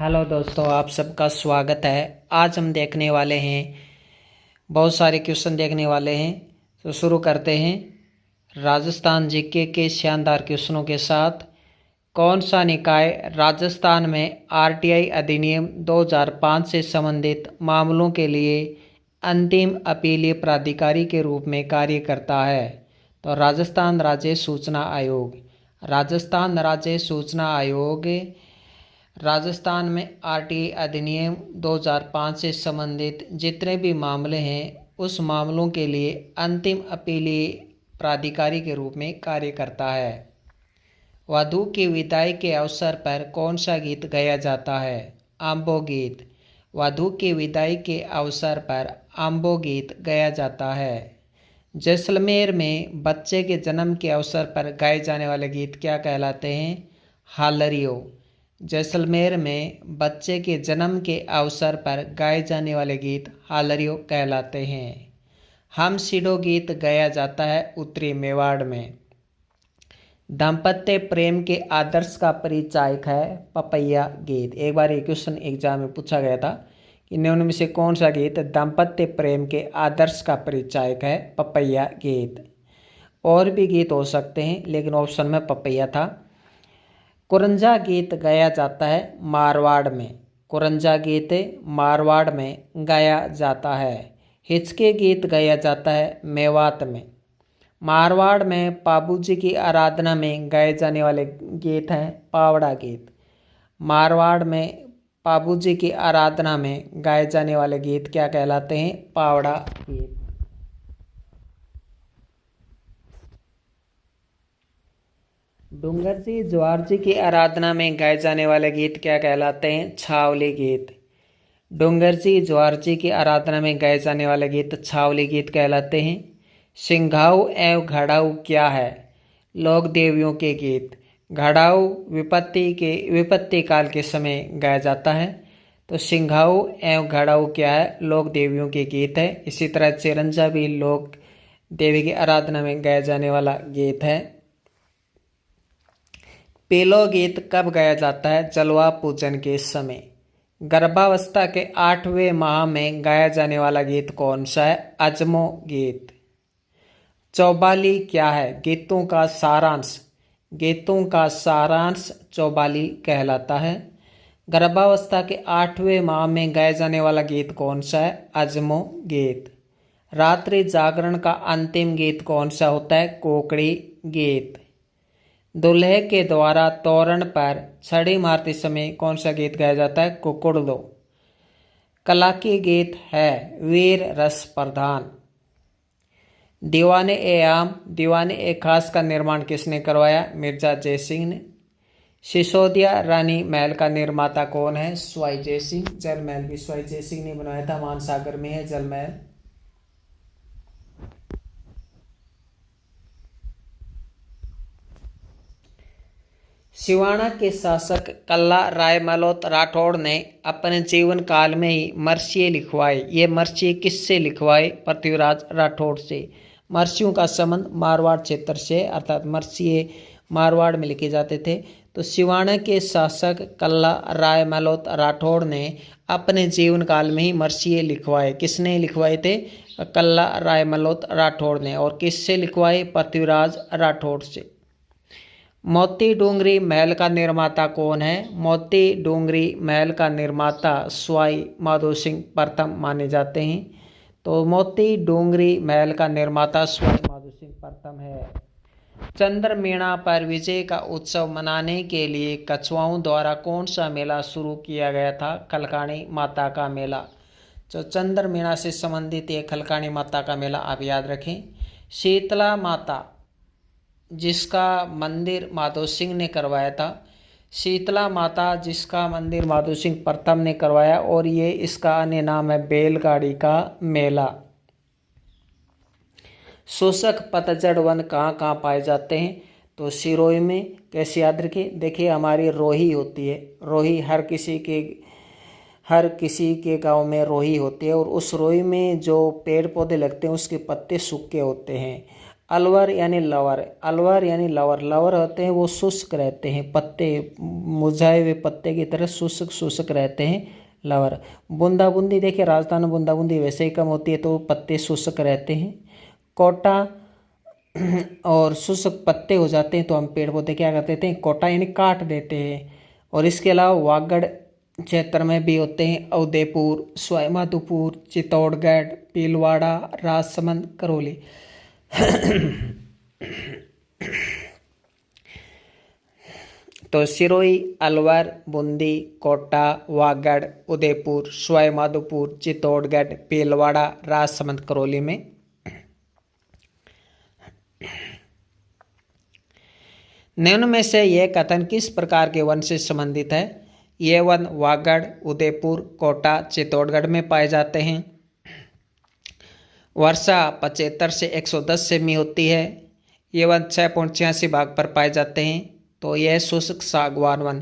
Hello दोस्तों, आप सबका स्वागत है। आज हम देखने वाले हैं, बहुत सारे क्वेश्चन देखने वाले हैं। तो शुरू करते हैं राजस्थान जीके के शानदार क्वेश्चनों के साथ। कौन सा निकाय राजस्थान में आरटीआई अधिनियम 2005 से संबंधित मामलों के लिए अंतिम अपीलीय प्राधिकारी के रूप में कार्य करता है? तो राजस्थान राज्य सूचना आयोग। राजस्थान राज्य सूचना आयोग राजस्थान में आरटीआई अधिनियम 2005 से संबंधित जितने भी मामले हैं उस मामलों के लिए अंतिम अपीलीय प्राधिकारी के रूप में कार्य करता है। वधू की विदाई के अवसर पर कौन सा गीत गाया जाता है? आम्बो गीत। वधू की विदाई के अवसर पर आम्बो गीत गाया जाता है। जैसलमेर में बच्चे के जन्म के अवसर पर गाए जाने वाले गीत क्या कहलाते हैं? हालरियो। जैसलमेर में बच्चे के जन्म के अवसर पर गाए जाने वाले गीत हालरियो कहलाते हैं। हम सिडो गीत गाया जाता है उत्तरी मेवाड़ में। दाम्पत्य प्रेम के आदर्श का परिचायक है पपैया गीत। एक बार ये क्वेश्चन एग्जाम में पूछा गया था कि निम्न में से कौन सा गीत दाम्पत्य प्रेम के आदर्श का परिचायक है? पपैया गीत। और भी गीत हो सकते हैं लेकिन ऑप्शन में पपैया था। कुरंजा गीत गाया जाता है मारवाड़ में। कुरंजा गीत मारवाड़ में गाया जाता है। हिचके गीत गाया जाता है मेवात में। मारवाड़ में पाबूजी की आराधना में गाए जाने वाले गीत हैं पावड़ा गीत। मारवाड़ में पाबूजी की आराधना में गाए जाने वाले गीत क्या कहलाते हैं? पावड़ा गीत। डूंगरजी ज्वारजी की आराधना में गाए जाने वाले गीत क्या कहलाते हैं? छावली गीत। डूंगरजी ज्वारजी की आराधना में गाए जाने वाले गीत छावली गीत कहलाते हैं। सिंघाऊ एवं घड़ाऊ क्या है? लोक देवियों के गीत। घड़ाऊ विपत्ति काल के समय गाया जाता है। तो सिंघाऊ एवं घड़ाऊ क्या है? लोक देवियों के गीत है। इसी तरह चिरंजा भी लोक देवी की आराधना में गाया जाने वाला गीत है। पीलो गीत कब गाया जाता है? जलवा पूजन के समय। गर्भावस्था के 8वें माह में गाया जाने वाला गीत कौन सा है? अजमो गीत। चौबाली क्या है? गीतों का सारांश। गीतों का सारांश चौबाली कहलाता है। गर्भावस्था के 8वें माह में गाया जाने वाला गीत कौन सा है? अजमो गीत। रात्रि जागरण का अंतिम गीत कौन सा होता है? कोकड़ी गीत। दूल्हे के द्वारा तोरण पर छड़ी मारते समय कौन सा गीत गाया जाता है? कुकुड़ दो। कला की गीत है वीर रस प्रधान। दीवाने ए आम दीवाने ए खास का निर्माण किसने करवाया? मिर्जा जयसिंह ने। सिसोदिया रानी महल का निर्माता कौन है? स्वाई जयसिंह। जल महल भी स्वाई जयसिंह ने बनवाया था। मानसागर में है जल महल। सिवाना के शासक कल्ला राय मलोत राठौड़ ने अपने जीवन काल में ही मर्सिये लिखवाए। ये मर्सिये किससे लिखवाए? पृथ्वीराज राठौड़ से। मर्सियों का संबंध मारवाड़ क्षेत्र से, अर्थात मर्सिये मारवाड़ में लिखे जाते थे। तो सिवाना के शासक कल्ला राय मलोत राठौड़ ने अपने जीवन काल में ही मर्सिये लिखवाए। किसने लिखवाए थे? कल्ला राय मलोत राठौड़ ने। और किससे लिखवाए? पृथ्वीराज राठौड़ से। मोती डोंगरी महल का निर्माता कौन है? मोती डोंगरी महल का निर्माता स्वाई माधो सिंह प्रथम माने जाते हैं। तो मोती डोंगरी महल का निर्माता स्वाई माधो सिंह प्रथम है। चंद्रमेणा पर विजय का उत्सव मनाने के लिए कछुआओं द्वारा कौन सा मेला शुरू किया गया था? खलकाणी माता का मेला। तो चंद्रमेणा से संबंधित ये खलकाणी माता का मेला आप याद रखें। शीतला माता जिसका मंदिर माधो सिंह ने करवाया था। शीतला माता जिसका मंदिर माधो सिंह प्रथम ने करवाया, और ये इसका अन्य नाम है बैलगाड़ी का मेला। शोषक पतझड़ वन कहाँ कहाँ पाए जाते हैं? तो सिरोही में। कैसे याद रखें? देखिए हमारी रोही होती है। रोही हर किसी के गांव में रोही होती है, और उस रोही में जो पेड़ पौधे लगते हैं उसके पत्ते सूखे होते हैं। अलवर यानी लवर, अलवर यानी लवर, लवर होते हैं वो शुष्क रहते हैं, पत्ते मुरझाए हुए पत्ते की तरह शुष्क शुष्क रहते हैं लवर। बूंदाबूंदी देखिए राजस्थान में बूंदाबूंदी वैसे ही कम होती है तो पत्ते शुष्क रहते हैं। कोटा और शुष्क पत्ते हो जाते हैं तो हम पेड़ पौधे क्या कर देते हैं, कोटा यानी काट देते हैं। और इसके अलावा वागड़ क्षेत्र में भी होते हैं उदयपुर, सवाईमाधोपुर, चित्तौड़गढ़, भीलवाड़ा, राजसमंद, करौली। तो सिरोही, अलवर, बूंदी, कोटा, वागड़, उदयपुर, सवाईमाधोपुर, चित्तौड़गढ़, भीलवाड़ा, राजसमंद, करौली में। निम्न में से यह कथन किस प्रकार के वन से संबंधित है? ये वन वागड़, उदयपुर, कोटा, चित्तौड़गढ़ में पाए जाते हैं। वर्षा 75 से 110 सेमी होती है। ये वन 6.86 भाग पर पाए जाते हैं। तो यह शुष्क सागवान वन।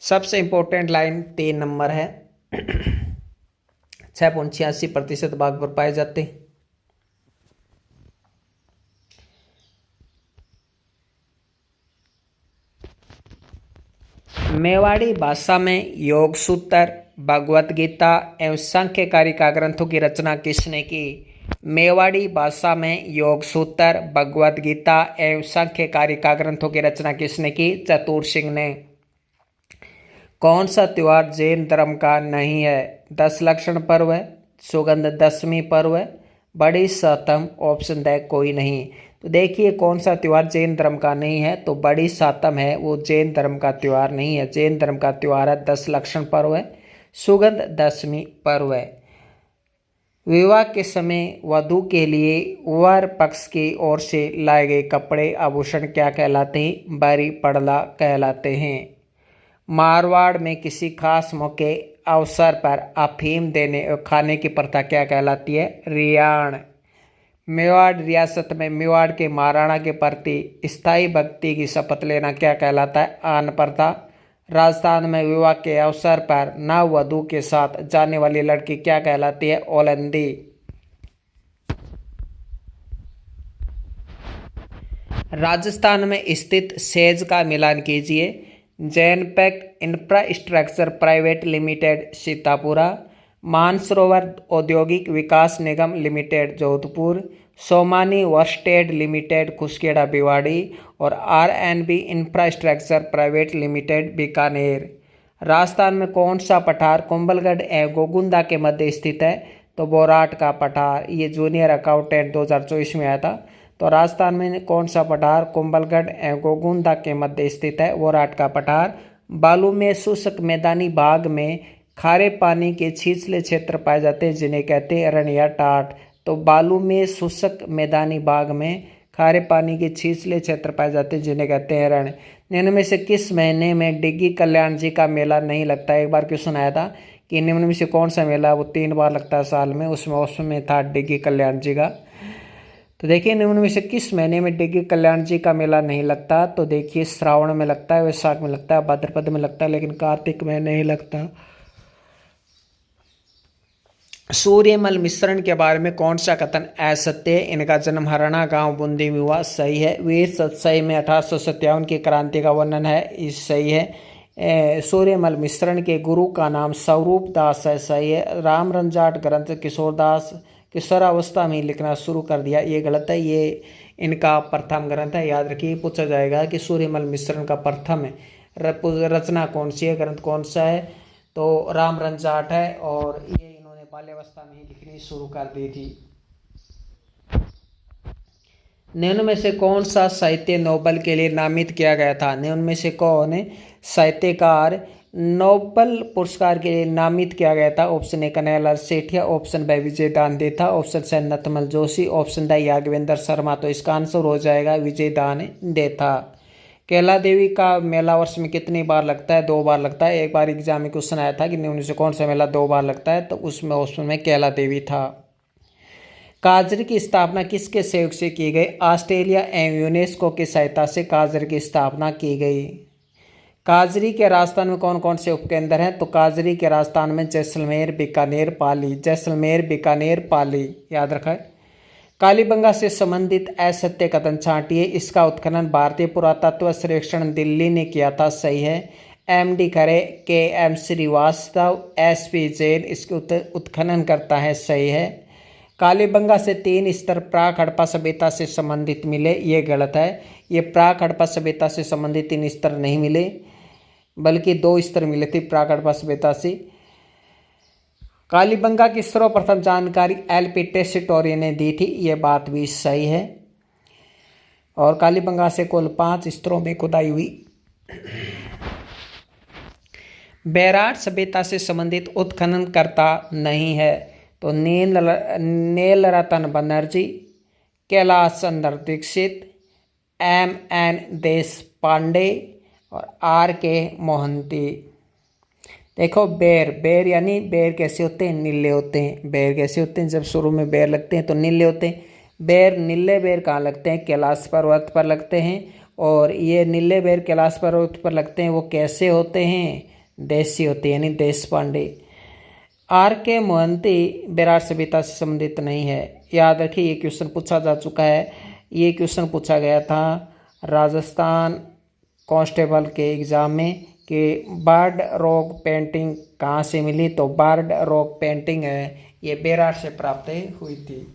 सबसे इम्पोर्टेंट लाइन 3 नंबर है। 6.86% भाग पर पाए जाते हैं। मेवाड़ी भाषा में योग सूत्र, भगवत गीता एवं सांख्य कारिका ग्रंथों की रचना किसने की? मेवाड़ी भाषा में योग सूत्र, भगवत गीता एवं सांख्य कारिका ग्रंथों की रचना किसने की? चतुर सिंह ने। कौन सा त्योहार जैन धर्म का नहीं है? 10 लक्षण पर्व है, सुगंध दशमी पर्व है, बड़ी सातम, ऑप्शन द कोई नहीं। तो देखिए कौन सा त्योहार जैन धर्म का नहीं है, तो बड़ी सातम है, वो जैन धर्म का त्योहार नहीं है। जैन धर्म का त्योहार है 10 लक्षण पर्व है, सुगंध दशमी पर्व है। विवाह के समय वधू के लिए वर पक्ष की ओर से लाए गए कपड़े आभूषण क्या कहलाते हैं? बारी पड़ला कहलाते हैं। मारवाड़ में किसी खास मौके अवसर पर अफीम देने और खाने की प्रथा क्या कहलाती है? रियाण। मेवाड़ रियासत में मेवाड़ के महाराणा के प्रति स्थायी भक्ति की शपथ लेना क्या कहलाता है? आन प्रथा। राजस्थान में विवाह के अवसर पर नव वधू के साथ जाने वाली लड़की क्या कहलाती है? ओलंदी। राजस्थान में स्थित सेज का मिलान कीजिए। जैनपेक्ट infrastructure private limited Sitapura, Mansarovar औद्योगिक विकास निगम limited Jodhpur, Somani worsted limited Khuskheda Bhiwadi और RNB infrastructure private limited Bikaner. Rajasthan में कौन सा पठार कुंभलगढ़ एवं गोगुंदा के मध्य स्थित है? तो बोराट का पठार। ये जूनियर अकाउंटेंट 2024 में आया था। तो राजस्थान में कौन सा पठार कुंभलगढ़ एवं गोगुंदा के मध्य स्थित है? बोराट का पठार। बालू में शुष्क मैदानी भाग में खारे पानी के छिछले क्षेत्र पाए जाते हैं जिन्हें कहते हैं रण या टाट। तो बालू में शुष्क मैदानी भाग में खारे पानी के छिछले क्षेत्र पाए जाते हैं जिन्हें कहते हैं रण। निम्न में से किस महीने में डिग्गी कल्याण जी का मेला नहीं लगता है? एक बार क्वेश्चन आया था कि निम्न में से कौन सा मेला वो 3 बार लगता है साल में, उसमें था डिग्गी कल्याण जी का। तो देखिए निम्न में से किस महीने में डिग्गी कल्याण जी का मेला नहीं लगता? तो देखिए श्रावण में लगता है, वैशाख में लगता है, भाद्रपद में लगता है, लेकिन कार्तिक में नहीं लगता। सूर्यमल मिश्रण के बारे में कौन सा कथन असत्य है? इनका जन्म हरियाणा गांव बूंदी में हुआ, सही है। वीर सतसई में 1857 की क्रांति का वर्णन है, इस सही है। सूर्यमल मिश्रण के गुरु का नाम स्वरूप दास है, सही है। राम रंजाट ग्रंथ किशोरदास किशोरावस्था में लिखना शुरू कर दिया, ये गलत है। ये इनका प्रथम ग्रंथ है, याद रखिए पूछा जाएगा कि सूर्यमल मिश्रण का प्रथम है रचना कौन सी है, ग्रंथ कौन सा है? तो राम रंजाट है और ये बाल्यावस्था में ही लिखनी शुरू कर दी थी। निम्न में से कौन सा साहित्य नोबेल के लिए नामित किया गया था? निम्न में से कौन साहित्यकार नोबेल पुरस्कार के लिए नामित किया गया था? Option A Kanhaiyalal Sethia, option B Vijay Dan था, option C Nathmal Joshi, option D Yagyavendra Sharma. तो इसका आंसर हो जाएगा विजय दान था। कैला देवी का मेला वर्ष में कितनी बार लगता है? 2 बार लगता है। एक बार एग्जाम में क्वेश्चन आया था कि निम्न से कौन सा मेला 2 बार लगता है, तो उसमें ऑप्शन में कैला देवी था। काजरी की स्थापना किसके सहयोग से की गई? ऑस्ट्रेलिया एवं यूनेस्को की सहायता से काजरी की स्थापना की गई। काजरी के राजस्थान में कौन कौन से उपकेंद्र हैं? तो काजरी के राजस्थान में जैसलमेर, बीकानेर, पाली, जैसलमेर, बीकानेर, पाली, याद रखा है। कालीबंगा से संबंधित असत्य कथन छांटिए। इसका उत्खनन भारतीय पुरातत्व सर्वेक्षण दिल्ली ने किया था, सही है। MD खरे, KM श्रीवास्तव, SP जैन इसके उत्खनन करता है, सही है। कालीबंगा से 3 स्तर प्राक हड़प्पा सभ्यता से संबंधित मिले, ये गलत है। ये प्राक हड़प्पा सभ्यता से संबंधित 3 स्तर नहीं मिले, बल्कि 2 स्तर मिले थे प्राक हड़प्पा सभ्यता से। कालीबंगा की सर्वप्रथम जानकारी LP टेस्टोरी ने दी थी, ये बात भी सही है। और कालीबंगा से कुल 5 स्तरों में खुदाई हुई। बैराट सभ्यता से संबंधित उत्खनन करता नहीं है, तो नीलरतन बनर्जी, कैलाश चंद्र दीक्षित, MN देशपांडे और RK मोहंती। देखो बेर यानी बेर कैसे होते हैं, नीले होते हैं। बेर कैसे होते हैं, जब शुरू में बेर लगते हैं तो नीले होते हैं। नीले बेर कहाँ लगते हैं, कैलाश पर्वत पर लगते हैं। और ये नीले बेर कैलाश पर्वत पर लगते हैं, वो कैसे होते हैं, देसी होते हैं, यानी देशपांडे। RK मोहंती बैराट सभ्यता से संबंधित नहीं है। याद रखिए, ये क्वेश्चन पूछा जा चुका है। ये क्वेश्चन पूछा गया था राजस्थान कांस्टेबल के एग्ज़ाम में कि बर्ड रॉक पेंटिंग कहाँ से मिली, तो बर्ड रॉक पेंटिंग है ये बैराट से प्राप्त हुई थी।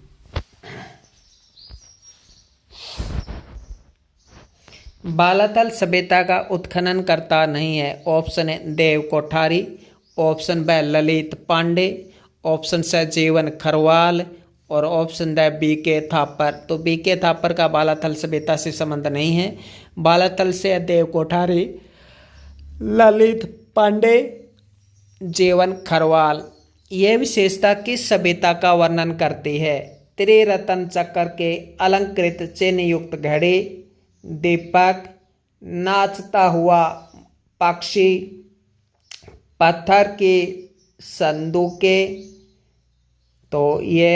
बालातल सभ्यता का उत्खनन करता नहीं है। ऑप्शन है देव कोठारी, ऑप्शन ब ललित पांडे, ऑप्शन स जीवन खरवाल और ऑप्शन द BK थापर। तो BK थापर का बालातल सभ्यता से संबंध नहीं है। बालातल से देव कोठारी, ललित पांडे, जीवन खरवाल। यह विशेषता किस सभ्यता का वर्णन करती है? त्रिरत्न चक्र के अलंकृत चिन्ह युक्त घड़ी, दीपक, नाचता हुआ पक्षी, पत्थर की संदूकें। तो ये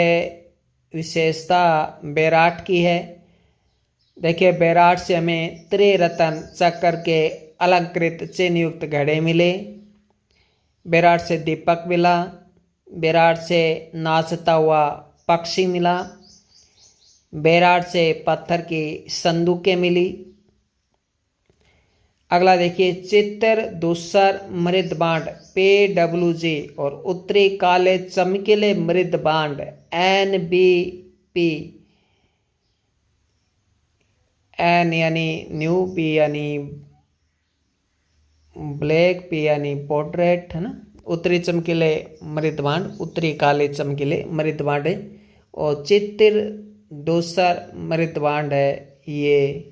विशेषता बैराट की है। देखिए, बैराट से हमें त्रिरत्न चक्र के अलंकृत चिन्ह युक्त घड़े मिले, बैराट से दीपक मिला, बैराट से नाचता हुआ पक्षी मिला, बैराट से पत्थर की संदूकें मिली। अगला देखिए, चित्तर दूसर मृदबांड PWG और उत्तरी काले चमकीले मृदबांड NBP, N यानी न्यू, P यानी ब्लैक, P यानी पोर्ट्रेट, है ना। उत्तरी चमकीले मृदबांड, उत्तरी काले चमकीले मृदबांड है। और चित्तर दूसर मृदबांड है, ये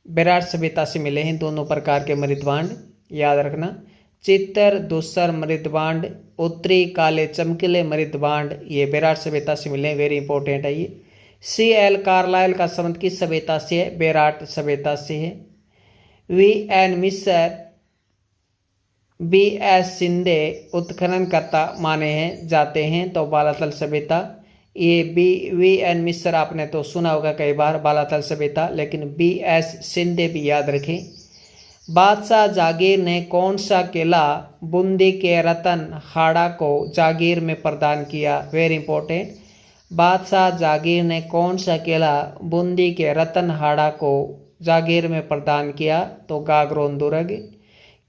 बैराट सभ्यता से मिले हैं दोनों प्रकार के मृदबांड, याद रखना। चित्तर दूसर मृदबांड, उत्तरी काले चमकीले मृदबांड, ये बैराट सभ्यता से मिले हैं, वेरी इंपॉर्टेंट है ये। CL कार्लाइल का संबंध किस सभ्यता से है? बैराट सभ्यता से है। VN मिश्र, BS शिंदे उत्खननकर्ता माने हैं जाते हैं, तो बालातल सभ्यता। ये VN मिश्र आपने तो सुना होगा कई बार बालातल सभ्यता, लेकिन BS शिंदे भी याद रखें। बादशाह जागीर ने कौन सा किला बूंदी के रतन हाड़ा को जागीर में प्रदान किया? Very important. बादशाह जागीर ने कौन सा किला बूंदी के रतन हाड़ा को जागीर में प्रदान किया? तो गागरोन दुर्ग।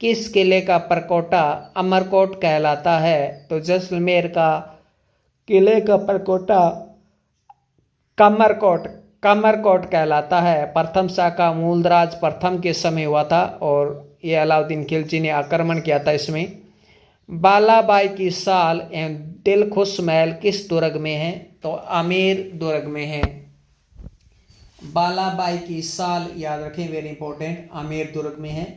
किस किले का परकोटा अमरकोट कहलाता है? तो जैसलमेर का किले का परकोटा कमरकोट कहलाता है। प्रथम शाह का मूलराज प्रथम के समय हुआ था और ये अलाउद्दीन खिलजी ने आक्रमण किया था इसमें। बालाबाई की साल एवं दिलखुश महल किस दुर्ग में है? तो आमेर दुर्ग में है। बालाबाई की साल याद रखें, वेरी इंपॉर्टेंट, आमेर दुर्ग में है।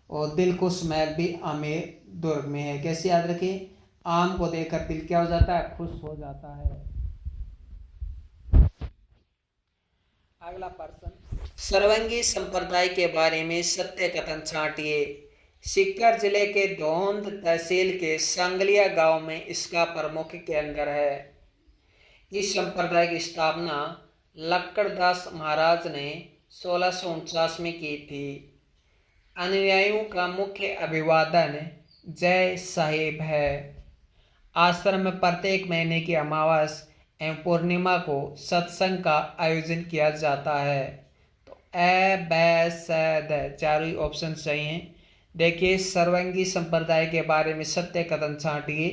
और दिलखुश महल भी आमेर दुर्ग में है। कैसे याद रखें? आम को देखकर दिल क्या हो जाता है? खुश हो जाता है। अगला प्रश्न, सरवंगी संप्रदाय के बारे में सत्य कथन छांटिए। सीकर जिले के धोंद तहसील के सांगलिया गांव में इसका प्रमुख केंद्र है। इस संप्रदाय की स्थापना लक्कड़दास महाराज ने 1649 में की थी। अनुयायियों का मुख्य अभिवादन जय साहिब है। आश्रम में प्रत्येक महीने की अमावस एवं पूर्णिमा को सत्संग का आयोजन किया जाता है। तो ए ब स द चारों ही ऑप्शन सही हैं। देखिए, सर्वंगी संप्रदाय के बारे में सत्य कथन छांटिए।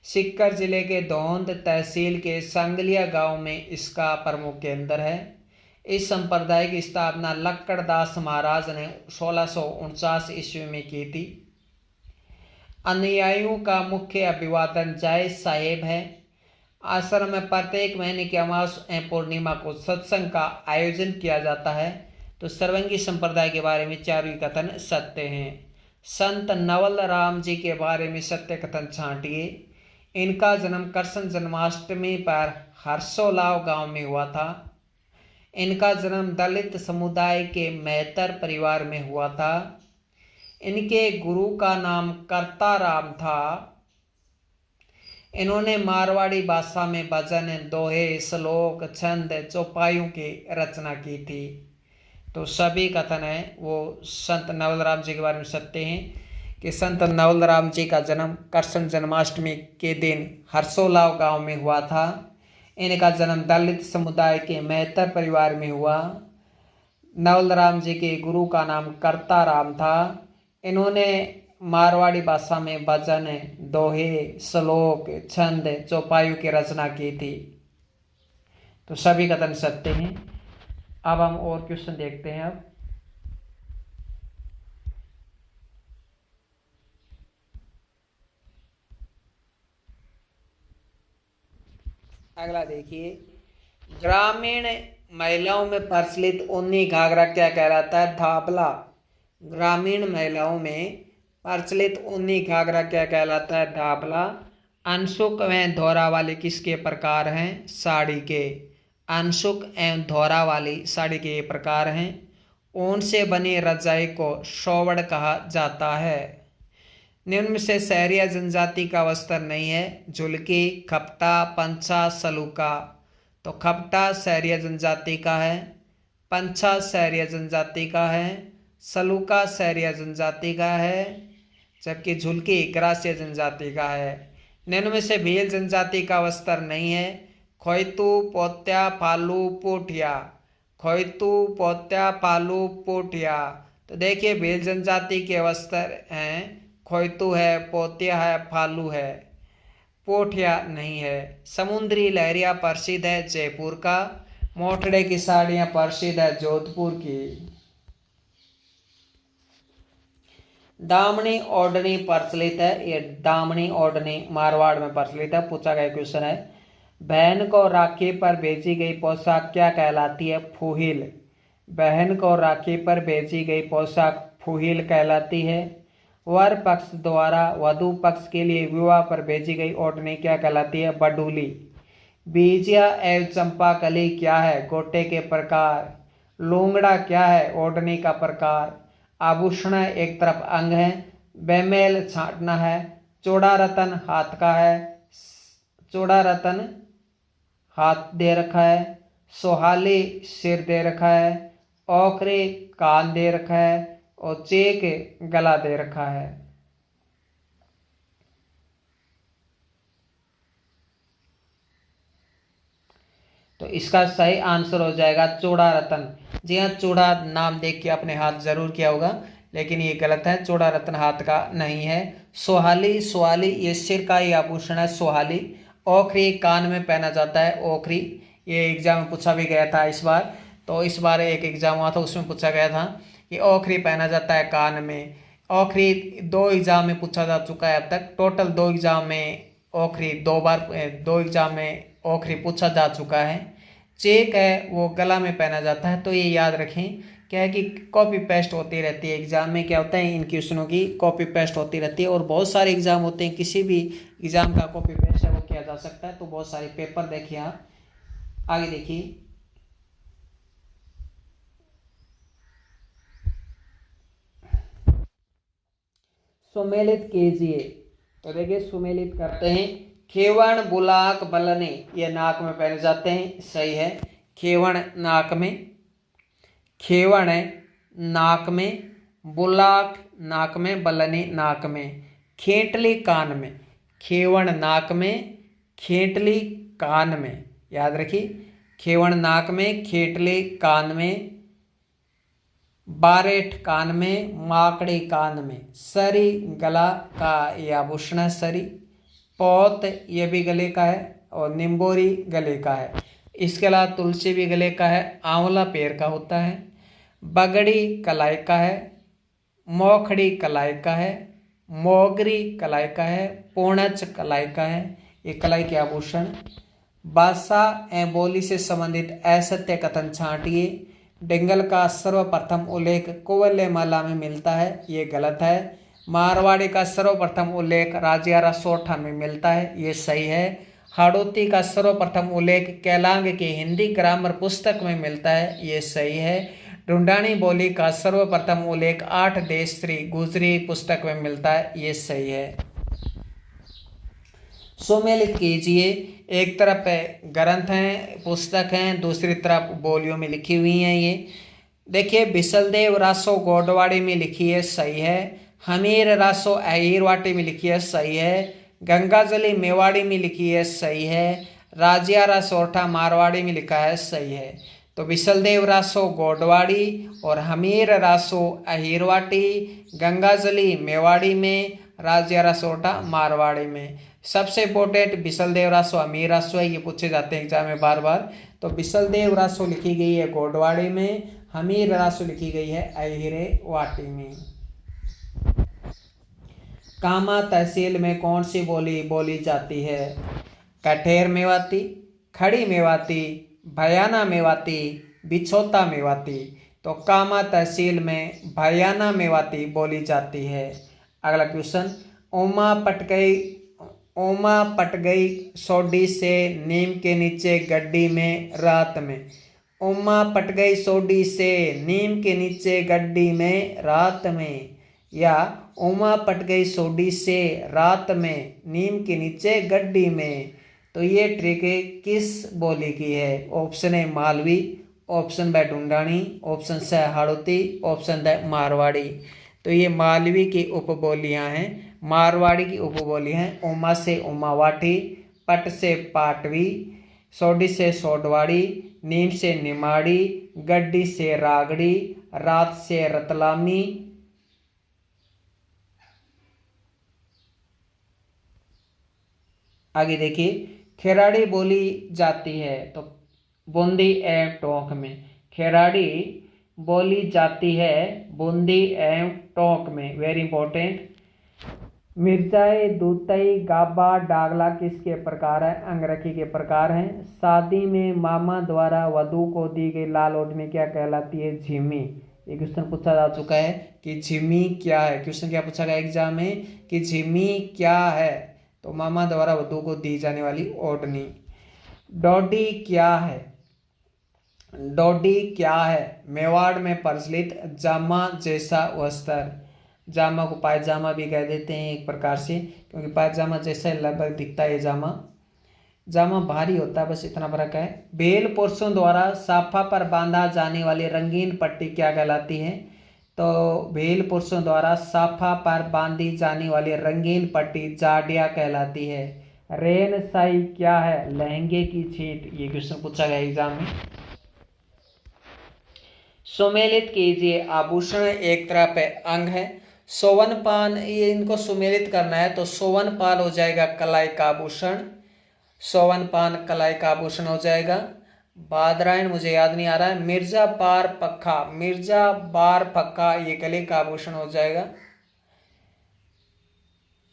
सीकर जिले के धौंध तहसील के सांगलिया गांव में इसका प्रमुख केंद्र है। इस संप्रदाय की स्थापना लक्कड़दास महाराज ने 1649 ईस्वी में की थी। अनुयायियों का मुख्य अभिवादन जय साहेब है। आश्रम में प्रत्येक महीने की अमावस एवं पूर्णिमा को सत्संग का आयोजन किया जाता है। तो सर्वंगी संप्रदाय के बारे में चारों कथन सत्य हैं। संत नवल राम जी के बारे में सत्य कथन छांटिए। इनका जन्म कृष्ण जन्माष्टमी पर हर्षोलाव गांव में हुआ था। इनका जन्म दलित समुदाय के मेहतर परिवार में हुआ था। इनके गुरु का नाम कर्ताराम था। इन्होंने मारवाड़ी भाषा में भजन, दोहे, श्लोक, छंद, चौपाइयों की रचना की थी। तो सभी कथन है वो संत नवलराम जी के बारे में सत्य हैं कि संत नवलराम जी का जन्म कृष्ण जन्माष्टमी के दिन हर्षोलाव गांव में हुआ था। इनका जन्म दलित समुदाय के मेहतर परिवार में हुआ। नवलराम जी के गुरु का नाम कर्ताराम था। इन्होंने मारवाड़ी भाषा में भजन, दोहे, श्लोक, छंद, चौपाइयों की रचना की थी। तो सभी कथन सत्य हैं। अब हम और क्वेश्चन देखते हैं। अब अगला देखिए, ग्रामीण महिलाओं में प्रचलित ऊनी घाघरा क्या कहलाता है? धाबला। ग्रामीण महिलाओं में प्रचलित ऊनी घाघरा क्या कहलाता है? धाबला। अंशुक एवं धौरा वाली किसके प्रकार हैं? साड़ी के। अंशुक एवं धौरा वाली साड़ी के ये प्रकार हैं। ऊन से बनी रजाई को शोवड़ कहा जाता है। निम्न में से शहरिया जनजाति का वस्त्र नहीं है? झुलकी, खपटा, पंछा, सलूका। तो खपटा शहरिया जनजाति का है, पंछा शहरिया जनजाति का है, सलूका शहरिया जनजाति का है, जबकि झुलकी ग्रासीय जनजाति का है। निम्न में से भील जनजाति का वस्त्र नहीं है? खोयतू, पोत्या, फालू, पोठिया। खोयतू, पोत्या, फालू, पोठिया। तो देखिए, भील जनजाति के वस्त्र हैं, खोयतू है, पोत्या है, फालू है, पोठिया नहीं है। समुद्री लहरिया प्रसिद्ध है जयपुर का। मोटड़े की साड़ियाँ प्रसिद्ध है जोधपुर की। दामनी ओढ़नी प्रचलित है। ये दामनी ओढ़नी मारवाड़ में प्रचलित है। पूछा गया क्वेश्चन है, बहन को राखी पर भेजी गई पोशाक क्या कहलाती है? फूहिल। बहन को राखी पर भेजी गई पोशाक फूहिल कहलाती है। वर पक्ष द्वारा वधु पक्ष के लिए विवाह पर भेजी गई ओढ़नी क्या कहलाती है? बडूली। बीजिया एवं चंपाकली क्या है? गोटे के प्रकार। लूंगड़ा क्या है? ओढ़नी का प्रकार। आभूषण एक तरफ अंग है। बेमेल छाटना है। चौड़ा रतन हाथ का है। चौड़ा रतन हाथ दे रखा है। सोहाली सिर दे रखा है। ओखरी कान दे रखा है और चेक गला दे रखा है। तो इसका सही आंसर हो जाएगा चौड़ा रतन। जी हाँ, चौड़ा नाम देख के अपने हाथ जरूर किया होगा, लेकिन ये गलत है। चौड़ा रतन हाथ का नहीं है। सोहाली, सोहाली ये सिर का ही आभूषण है, सोहाली। ओखरी कान में पहना जाता है, ओखरी। ये एग्जाम में पूछा भी गया था इस बार। तो इस बार एक एग्जाम हुआ था, उसमें पूछा गया था कि ओखरी पहना जाता है कान में। ओखरी 2 एग्जाम में पूछा जा चुका है अब तक। टोटल 2 एग्जाम में ओखरी 2 एग्जाम में ओखरी पूछा जा चुका है। चेक है वो गला में पहना जाता है। तो ये याद रखें, क्या है कि कॉपी पेस्ट होती रहती है एग्जाम में। क्या होता है, इन क्वेश्चनों की कॉपी पेस्ट होती रहती है। और बहुत सारे एग्जाम होते हैं, किसी भी एग्जाम का कॉपी पेस्ट है वो किया जा सकता है। तो बहुत सारे पेपर देखिए आप। आगे देखिए, सुमेलित कीजिए। तो देखिए, सुमेलित करते हैं। खेवण, बुलाक, बलने ये नाक में पहने जाते हैं, सही है। खेवण नाक में, खेवण नाक में, बुलाक नाक में, बलने नाक में। खेटली कान में। खेवण नाक में, खेटली कान में। याद रखिए, खेवण नाक में, खेटले कान में, बारेठ कान में, माकड़ी कान में। सरी गला का ये आभूषण है, सरी। पौत ये भी गले का है, और निम्बोरी गले का है। इसके अलावा तुलसी भी गले का है, आंवला पैर का होता है। बगड़ी कलाई का है, मोखड़ी कलाई का है, मोगरी कलाई का है, पूर्णच कलाई का है, ये कलाई के आभूषण। भाषा एवं बोली से संबंधित असत्य कथन छांटिए। डिंगल का सर्वप्रथम उल्लेख कुवल्यमाला में मिलता है, ये गलत है। मारवाड़ी का सर्वप्रथम उल्लेख राजियारा सोठा में मिलता है, ये सही है। हाड़ौती का सर्वप्रथम उल्लेख कैलांग की हिंदी ग्रामर पुस्तक में मिलता है, ये सही है। ढूंढानी बोली का सर्वप्रथम उल्लेख 8 देशश्री गुजरी पुस्तक में मिलता है, ये सही है। सुमेलित कीजिए, एक तरफ ग्रंथ हैं, पुस्तक हैं, दूसरी तरफ बोलियों में लिखी हुई हैं। ये देखिए, बिसलदेव रासो गोडवाड़ी में लिखी है, सही है। हमीर रासो अहिरवाटी में लिखी है, सही है। गंगाजली मेवाड़ी में लिखी है, सही है। राजियारा सोरठा मारवाड़ी में लिखा है, सही है। तो बिसलदेव रासो गोडवाड़ी और हमीर रासो अहिरवाटी, गंगाजली मेवाड़ी में, राजियारा सोरठा मारवाड़ी में। सबसे इंपॉर्टेंट बिसलदेव रासो हमीर रासो है, ये पूछे जाते हैं एग्जाम में बार बार। तो बिसलदेव रासो लिखी गई है गोडवाड़ी में, हमीर रासो लिखी गई है अहिरे वाटी में। कामा तहसील में कौन सी बोली बोली जाती है? कठेर मेवाती, खड़ी मेवाती, भयाना मेवाती, बिछोता मेवाती। तो कामा तहसील में भयाना मेवाती बोली जाती है। अगला क्वेश्चन, ओमा पट गई सोडी से नीम के नीचे गड्डी में रात में। ओमा पट गई सोडी से नीम के नीचे गड्डी में रात में, या ओमा पट गई सोडी से रात में नीम के नीचे गड्डी में। तो ये ट्रिक किस बोली की है? ऑप्शन है मालवी, ऑप्शन ब ढूंढानी, ऑप्शन स हाड़ौती, ऑप्शन द मारवाड़ी। तो ये मालवी की उपबोलियां हैं, मारवाड़ी की उपबोली हैं। ओमा से ओमावाटी, पट से पाटवी, सोडी से सोडवाड़ी, नीम से निमाड़ी, गड्डी से रागड़ी, रात से रतलामी। आगे देखिए, खेराड़ी बोली जाती है तो बूंदी एवं टोंक में। खेराड़ी बोली जाती है बूंदी एवं टोंक में, वेरी इंपॉर्टेंट। मिर्जाई, दूतई, गाबा, डागला किसके प्रकार है? अंगरखी के प्रकार हैं। शादी में मामा द्वारा वधू को दी गई लाल ओढ़नी क्या कहलाती है? झिम्मी। ये क्वेश्चन पूछा जा चुका है कि झिम्मी क्या है। क्वेश्चन क्या पूछा गया एग्जाम में कि झिम्मी क्या है? तो मामा द्वारा वधू को दी जाने वाली ओढ़नी। डोडी क्या है? डोडी क्या है? मेवाड़ में प्रचलित जामा जैसा वस्त्र। जामा को पायजामा भी कह देते हैं एक प्रकार से, क्योंकि पायजामा जैसा लगभग दिखता है जामा। जामा भारी होता है, बस इतना फर्क है। बेल पुरुषों द्वारा साफा पर बांधा जाने वाली रंगीन पट्टी क्या कहलाती है? तो भेल पुरुषों द्वारा साफा पर बांधी जाने वाली रंगीन पट्टी जाडिया कहलाती है। रेन साई क्या है? लहंगे की छींट। ये क्वेश्चन पूछा गया एग्जाम में। सुमेलित कीजिए, आभूषण एक तरफ है, अंग है। सोवन पान, ये इनको सुमेलित करना है तो सोवन पान हो जाएगा कलाई का आभूषण। सोवन पान कलाई का आभूषण हो जाएगा। बादरायण मुझे याद नहीं आ रहा है। मिर्जा बार पक्का, मिर्जा बार पक्का ये गले का आभूषण हो जाएगा।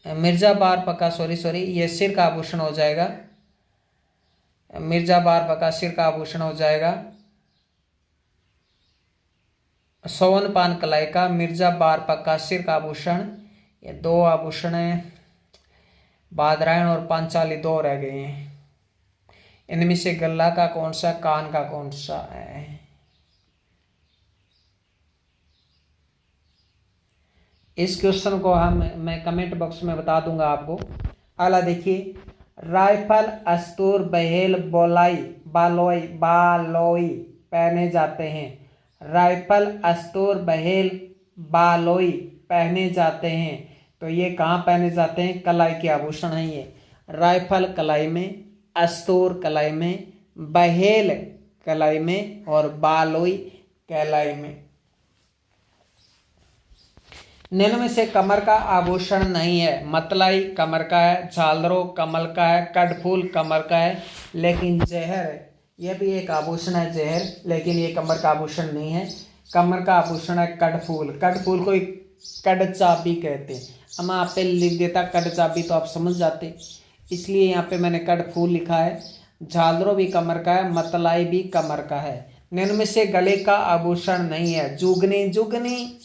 मिर्जा बार पक्का, सॉरी ये सिर का आभूषण हो जाएगा। मिर्जा बार पक्का सिर का आभूषण हो जाएगा। सोवन पान कलाई का, मिर्जा बार पक्का सिर का आभूषण। ये दो आभूषण हैं, बादरायण और पांचाली दो रह गए हैं। इनमें से गला का कौन सा, कान का कौन सा है? इस क्वेश्चन को मैं कमेंट बॉक्स में बता दूंगा आपको। अगला देखिए, राइफल, अस्तूर, बहेल, बालोई पहने जाते हैं। राइफल, अस्तूर, बहेल, बालोई पहने जाते हैं। तो ये कहाँ पहने जाते हैं? कलाई के आभूषण हैं ये। राइफल कलाई में, अस्तूर कलाई में, बहेल कलाई में और बालोई कलाई में। निम्न में से कमर का आभूषण नहीं है। मतलाई कमर का है, झालरों कमल का है, कडफूल कमर का है, लेकिन जहर यह भी एक आभूषण है जहर, लेकिन ये कमर का आभूषण नहीं है। कमर का आभूषण है कडफूल। कडफूल को कडचाबी कहते हैं। अब मैं आप पे लिख देता कडचाबी तो आप समझ जाते, इसलिए यहाँ पे मैंने कडफूल लिखा है। झालरों भी कमर का है, मतलाई भी कमर का है। निम्न में से गले का आभूषण नहीं है। जुगनी, जुगनी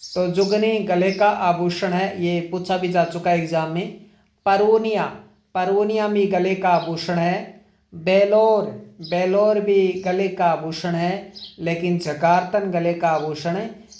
तो जुगनी गले का आभूषण है, ये पूछा भी जा चुका है एग्जाम में। परवनिया, परवनिया भी गले का आभूषण है। बेलोर, बेलोर भी गले का आभूषण है, लेकिन जकार्तन गले का आभूषण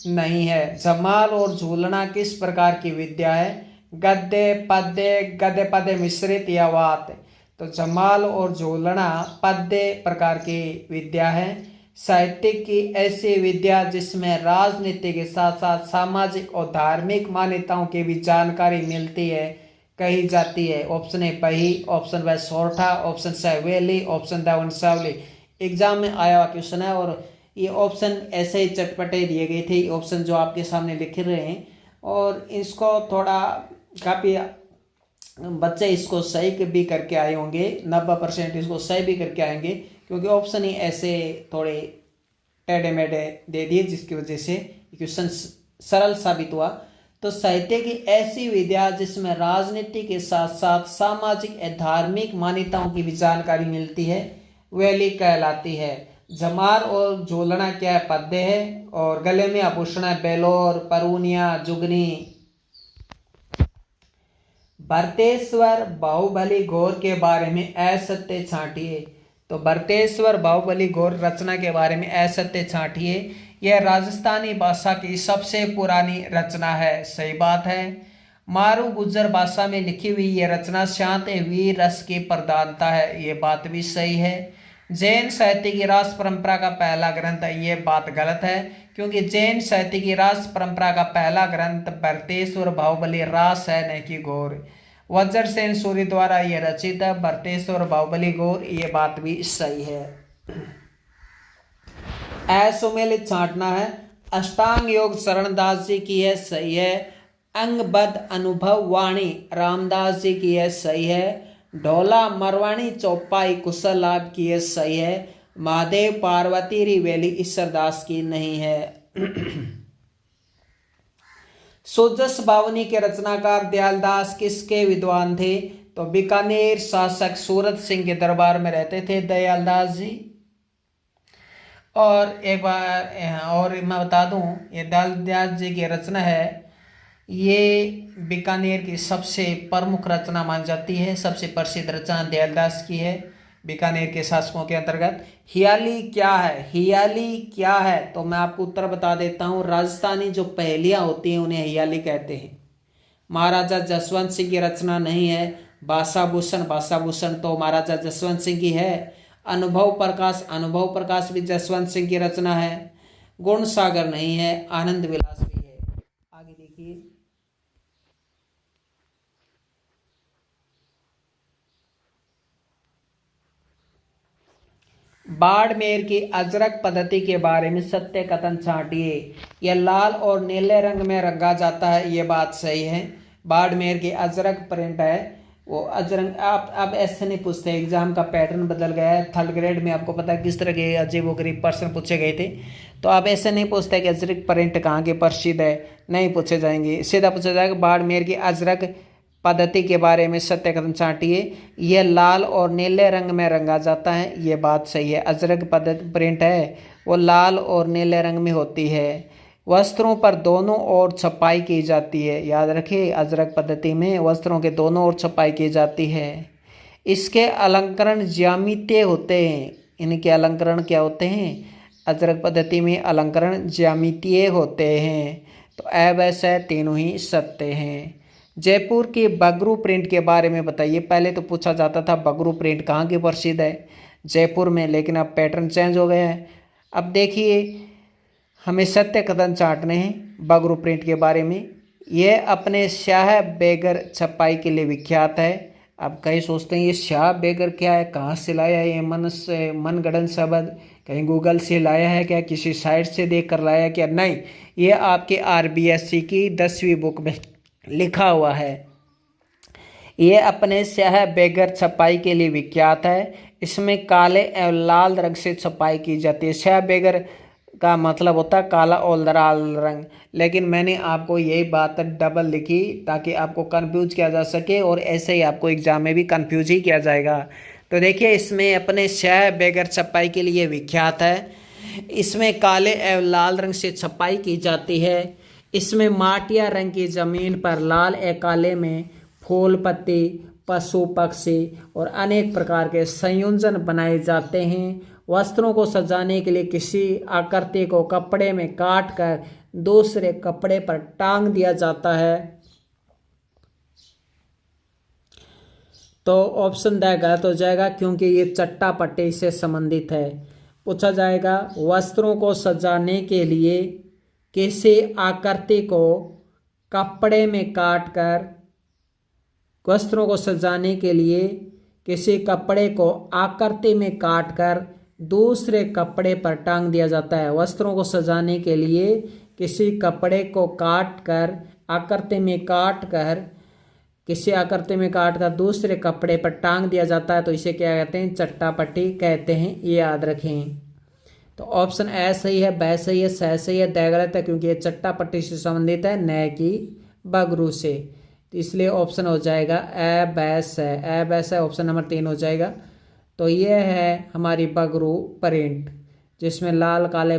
नहीं है। जमाल और झूलना किस प्रकार की विद्या है? गद्य पद्य, गद्य पद्य मिश्रित या वात। तो जमाल और झूलना पद्य प्रकार की विद्या है। साहित्यिक की ऐसी विद्या जिसमें राजनीति के साथ साथ सामाजिक और धार्मिक मान्यताओं की भी जानकारी मिलती है, कही जाती है। ऑप्शन ए पही, ऑप्शन बी सोरठा, ऑप्शन सी वेली, ऑप्शन डी वंशावली। एग्जाम में आया हुआ क्वेश्चन है और ये ऑप्शन ऐसे ही चटपटे दिए गए थे, ऑप्शन जो आपके सामने लिख रहे हैं, और इसको थोड़ा काफ़ी बच्चे इसको सही भी करके आए होंगे, 90% इसको सही भी करके आएंगे, क्योंकि ऑप्शन ही ऐसे थोड़े टेढ़े मेढ़े दे दिए, जिसकी वजह से क्वेश्चन सरल साबित हुआ। तो साहित्य की ऐसी विद्या जिसमें राजनीति के साथ साथ सामाजिक और धार्मिक मान्यताओं की भी जानकारी मिलती है, वैली कहलाती है। जमार और झोलना क्या है? पद्य है। और गले में आभूषण है बेलोर, परवनिया, जुगनी। भरतेश्वर बाहुबली गौर के बारे में असत्य छांटिए। तो भरतेश्वर बाहुबली गौर रचना के बारे में असत्य छांटिए। यह राजस्थानी भाषा की सबसे पुरानी रचना है। सही बात है। मारू गुज्जर भाषा में लिखी हुई यह रचना शांत वीर रस की प्रधानता है, ये बात भी सही है। जैन साहित्य की रास परंपरा का पहला ग्रंथ, ये बात गलत है, क्योंकि जैन साहित्य की रास परंपरा का पहला ग्रंथ भरतेश्वर बाहुबली रास है, न कि गौर। वज्रसेन सूर्य द्वारा यह रचित है भरतेश्वर बाहुबली गौर, ये बात भी सही है। असुमेलित छांटना है। अष्टांग योग शरणदास जी की है, सही है। अंगबद्ध अनुभव वाणी रामदास जी की है, सही है। ढोला मरवाणी चौपाई कुशल लाभ की है, सही है। महादेव पार्वती रिवेली ईश्वरदास की नहीं है। सोजस बावनी के रचनाकार दयालदास किसके विद्वान थे? तो बीकानेर शासक सूरत सिंह के दरबार में रहते थे दयालदास जी। और एक बार और मैं बता दूं, ये दयालदास जी की रचना है, ये बीकानेर की सबसे प्रमुख रचना मानी जाती है। सबसे प्रसिद्ध रचना दयालदास की है बीकानेर के शासकों के अंतर्गत। हियाली क्या है? हियाली क्या है? तो मैं आपको उत्तर बता देता हूँ। राजस्थानी जो पहेलियाँ होती हैं उन्हें हियाली कहते हैं। महाराजा जसवंत सिंह की रचना नहीं है। भाषाभूषण, भाषाभूषण तो महाराजा जसवंत सिंह की है। अनुभव प्रकाश, अनुभव प्रकाश भी जसवंत सिंह की रचना है। गुण सागर नहीं है। आनंद विलास भी है। आगे देखिए। बाड़मेर की अजरक पद्धति के बारे में सत्य कथन छांटिए। यह लाल और नीले रंग में रंगा जाता है, ये बात सही है। बाड़मेर की अजरक प्रिंट है वो अजरंग। आप अब ऐसे नहीं पूछते, एग्जाम का पैटर्न बदल गया है। थर्ड ग्रेड में आपको पता है किस तरह के अजीबोगरीब प्रश्न पूछे गए थे। तो आप ऐसे नहीं पूछते कि अजरक प्रिंट कहाँ के प्रसिद्ध है, नहीं पूछे जाएंगे। सीधा पूछा जाएगा बाड़मेर की अजरक पद्धति के बारे में सत्य कथन छांटिए। यह लाल और नीले रंग में रंगा जाता है, ये बात सही है। अजरक पद्धति प्रिंट है वो लाल और नीले रंग में होती है। वस्त्रों पर दोनों ओर छपाई की जाती है, याद रखिए अजरक पद्धति में वस्त्रों के दोनों ओर छपाई की जाती है। इसके अलंकरण ज्यामितीय होते हैं। इनके अलंकरण क्या होते हैं? अजरक पद्धति में अलंकरण ज्यामितीय होते हैं। तो अवश्य तीनों ही सत्य हैं। जयपुर की बगरू प्रिंट के बारे में बताइए। पहले तो पूछा जाता था बगरू प्रिंट कहाँ की प्रसिद्ध है, जयपुर में, लेकिन अब पैटर्न चेंज हो गया है। अब देखिए हमें सत्य कथन छांटने हैं बगरू प्रिंट के बारे में। यह अपने स्याह बेगर छपाई के लिए विख्यात है। अब कई सोचते हैं ये शाह बेगर क्या है, कहाँ से लाया है, ये मनगढ़ंत शब्द कहीं गूगल से लाया है क्या, किसी साइट से देख कर लाया है क्या? नहीं, ये आपके RBSC की 10वीं बुक में लिखा हुआ है। ये अपने स्याह बेगर छपाई के लिए विख्यात है। इसमें काले एवं लाल रंग से छपाई की जाती है। स्याह बेगर का मतलब होता है काला और लाल रंग, लेकिन मैंने आपको यही बात डबल लिखी ताकि आपको कंफ्यूज किया जा सके, और ऐसे ही आपको एग्जाम में भी कंफ्यूज ही किया जाएगा। तो देखिए, इसमें अपने स्याह बेगर छपाई के लिए विख्यात है। इसमें काले एवं लाल रंग से छपाई की जाती है। इसमें माटिया रंग की जमीन पर लाल एवं काले में फूल पत्ती, पशु पक्षी और अनेक प्रकार के संयोजन बनाए जाते हैं। वस्त्रों को सजाने के लिए किसी आकृति को कपड़े में काट कर दूसरे कपड़े पर टांग दिया जाता है। तो ऑप्शन द गलत हो जाएगा, क्योंकि ये चट्टा पट्टी से संबंधित है। पूछा जाएगा, वस्त्रों को सजाने के लिए किसी आकृति को कपड़े में काट कर, वस्त्रों को सजाने के लिए किसी कपड़े को आकृति में काट कर दूसरे कपड़े पर टांग दिया जाता है। वस्त्रों को सजाने के लिए किसी कपड़े को काट कर आकृति में काट कर किसी आकृति में काट कर दूसरे कपड़े पर टांग दिया जाता है, तो इसे क्या कहते हैं? चट्टा पट्टी कहते हैं। ये याद रखें। तो ऑप्शन ए सही है, ब सही है, स सही है, द गलत है, क्योंकि ये चट्टा पट्टी से संबंधित है, न कि बगरू से। तो इसलिए ऑप्शन हो जाएगा ए ब स। ए ब स ऑप्शन नंबर 3 हो जाएगा। तो ये है हमारी बगरू प्रिंट, जिसमें लाल काले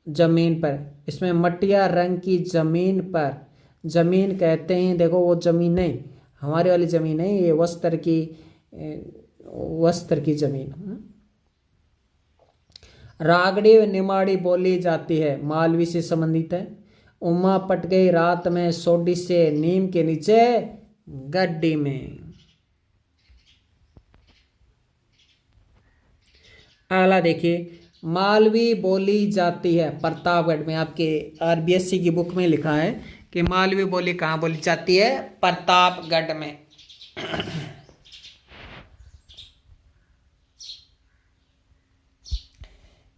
जमीन पर, इसमें मटिया रंग की जमीन पर, जमीन कहते हैं, देखो वो जमीन नहीं, हमारी वाली जमीन नहीं, ये वस्त्र की जमीन। रागड़ी व निमाड़ी बोली जाती है, मालवी से संबंधित है। उमा पट गई रात में सोडी से, नीम के नीचे गड्डी में। अगला देखिए, मालवी बोली जाती है प्रतापगढ़ में। आपके RBSC की बुक में लिखा है कि मालवी बोली कहाँ बोली जाती है? प्रतापगढ़ में।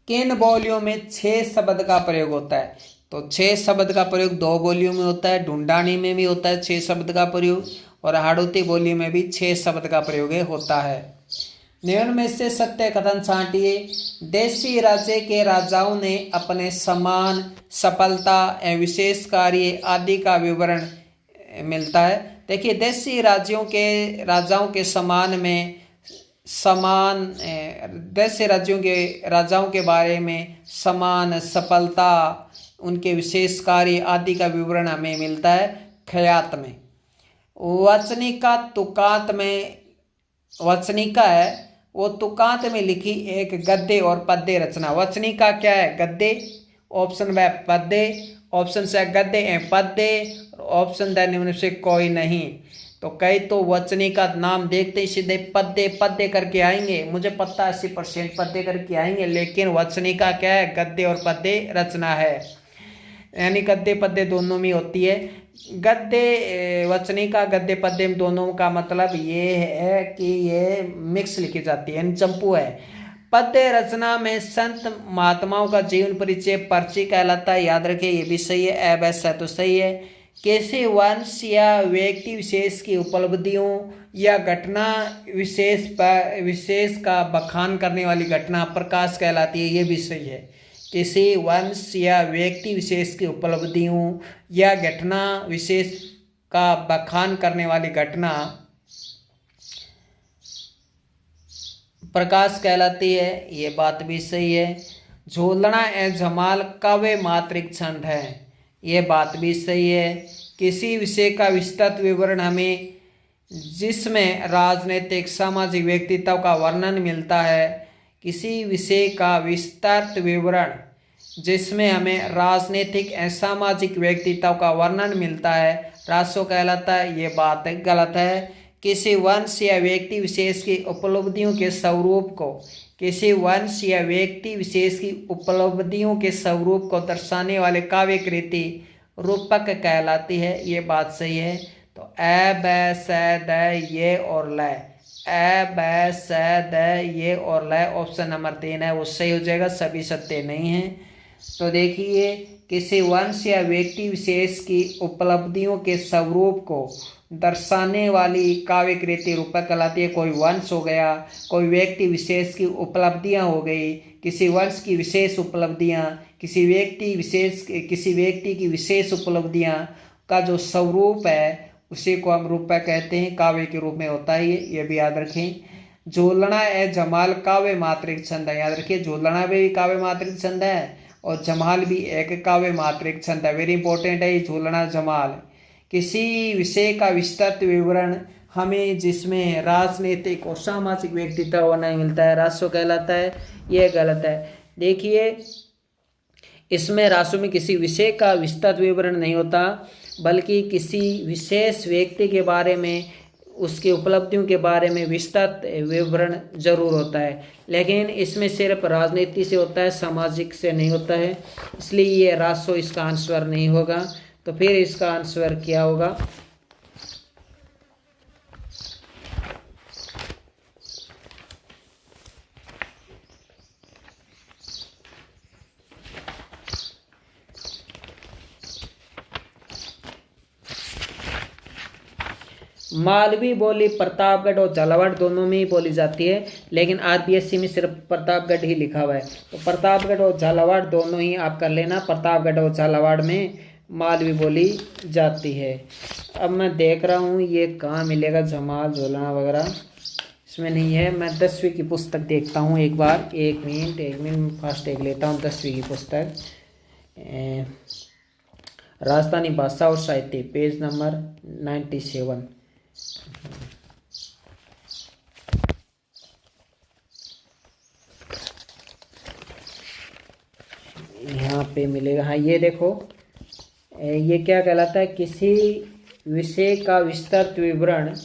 किन बोलियों में 6 शब्द का प्रयोग होता है? तो 6 शब्द का प्रयोग 2 बोलियों में होता है। ढूंढानी में भी होता है 6 शब्द का प्रयोग, और हाड़ौती बोली में भी 6 शब्द का प्रयोग होता है। निम्न में से सत्य कथन छांटिए। देशी राज्य के राजाओं ने अपने सम्मान, सफलता एवं विशेष कार्य आदि का विवरण मिलता है। देखिए, देशी राज्यों के राजाओं के देशी राज्यों के राजाओं के बारे में सम्मान, सफलता, उनके विशेष कार्य आदि का विवरण हमें मिलता है ख्यात में। वचनिका तुकांत में, वचनिका है वो तुकांत में लिखी एक गद्य और पद्य रचना। वचनिका क्या है? गद्य। ऑप्शन ब पद्य, ऑप्शन से गद्य एवं पद्य, ऑप्शन द निम्न से कोई नहीं। तो कई तो वचनिका नाम देखते ही सीधे पद्य पद्य करके आएंगे, मुझे पता 80% पद्य करके आएंगे, लेकिन वचनिका क्या है? गद्य और पद्य रचना है, यानी गद्य पद्य दोनों में होती है। गद्य वचनिका गद्य पद्य दोनों का मतलब ये है कि ये मिक्स लिखी जाती है, यानी चंपू है। पद्य रचना में संत महात्माओं का जीवन परिचय पर्ची कहलाता है, याद रखिए, ये भी सही है। ए बस तो सही है। किसी वंश या व्यक्ति विशेष की उपलब्धियों या घटना विशेष का बखान करने वाली घटना प्रकाश कहलाती है, ये भी सही है। किसी वंश या व्यक्ति विशेष की उपलब्धियों या घटना विशेष का बखान करने वाली घटना प्रकाश कहलाती है, ये बात भी सही है। झोलना ए झमाल काव्य मात्रिक छंद है, ये बात भी सही है। किसी विषय का विस्तृत विवरण हमें जिसमें राजनीतिक सामाजिक व्यक्तित्व का वर्णन मिलता है, किसी विषय का विस्तृत विवरण जिसमें हमें राजनीतिक एवं सामाजिक व्यक्तित्व का वर्णन मिलता है, राजस्व कहलाता है, ये बात गलत है। किसी वंश या व्यक्ति विशेष की उपलब्धियों के स्वरूप को, किसी वंश या व्यक्ति विशेष की उपलब्धियों के स्वरूप को दर्शाने वाले काव्य कृति रूपक कहलाती है, ये बात सही है। तो ए ब स द ये और ल, ए ब स द ये और ल ऑप्शन नंबर 3 है वो सही हो जाएगा, सभी सत्य नहीं है। तो देखिए किसी वंश या व्यक्ति विशेष की उपलब्धियों के स्वरूप को दर्शाने वाली काव्य कृति रूपक कहलाती है। कोई वंश हो गया, कोई व्यक्ति विशेष की उपलब्धियां हो गई, किसी वंश की विशेष उपलब्धियां, किसी व्यक्ति की विशेष उपलब्धियां का जो स्वरूप है उसी को हम रूपक कहते हैं, काव्य के रूप में होता है ये भी याद रखें। झूलना ए जमाल काव्य मात्रिक छंद है, याद रखिए झूलना भी काव्य मात्रिक छंद है और जमाल भी एक काव्य मात्रिक छंद है, वेरी इंपॉर्टेंट है ये झूलना जमाल। किसी विषय का विस्तृत विवरण हमें जिसमें राजनीतिक और सामाजिक व्यक्तित्व वर्णन मिलता है रासो कहलाता है, यह गलत है। देखिए इसमें रासो में किसी विषय का विस्तृत विवरण नहीं होता, बल्कि किसी विशेष व्यक्ति के बारे में, उसकी उपलब्धियों के बारे में विस्तृत विवरण जरूर होता है, लेकिन इसमें सिर्फ राजनीति से होता है, सामाजिक से नहीं होता है, इसलिए ये रासो इसका आंसर नहीं होगा। तो फिर इसका आंसर क्या होगा? मालवी बोली प्रतापगढ़ और झालावाड़ दोनों में ही बोली जाती है, लेकिन आरपीएससी में सिर्फ प्रतापगढ़ ही लिखा हुआ है। तो प्रतापगढ़ और झालावाड़ दोनों ही आप कर लेना, प्रतापगढ़ और झालावाड़ में मालवी बोली जाती है। अब मैं देख रहा हूँ ये कहाँ मिलेगा जमाल झोलना वगैरह, इसमें नहीं है। मैं 10वीं की पुस्तक देखता हूँ एक बार, एक मिनट फास्ट देख लेता हूँ 10वीं की पुस्तक। राजस्थानी भाषा और साहित्य, पेज नंबर 97। यहाँ पे मिलेगा, हाँ ये देखो, ये क्या कहलाता है? किसी विषय का विस्तृत विवरण,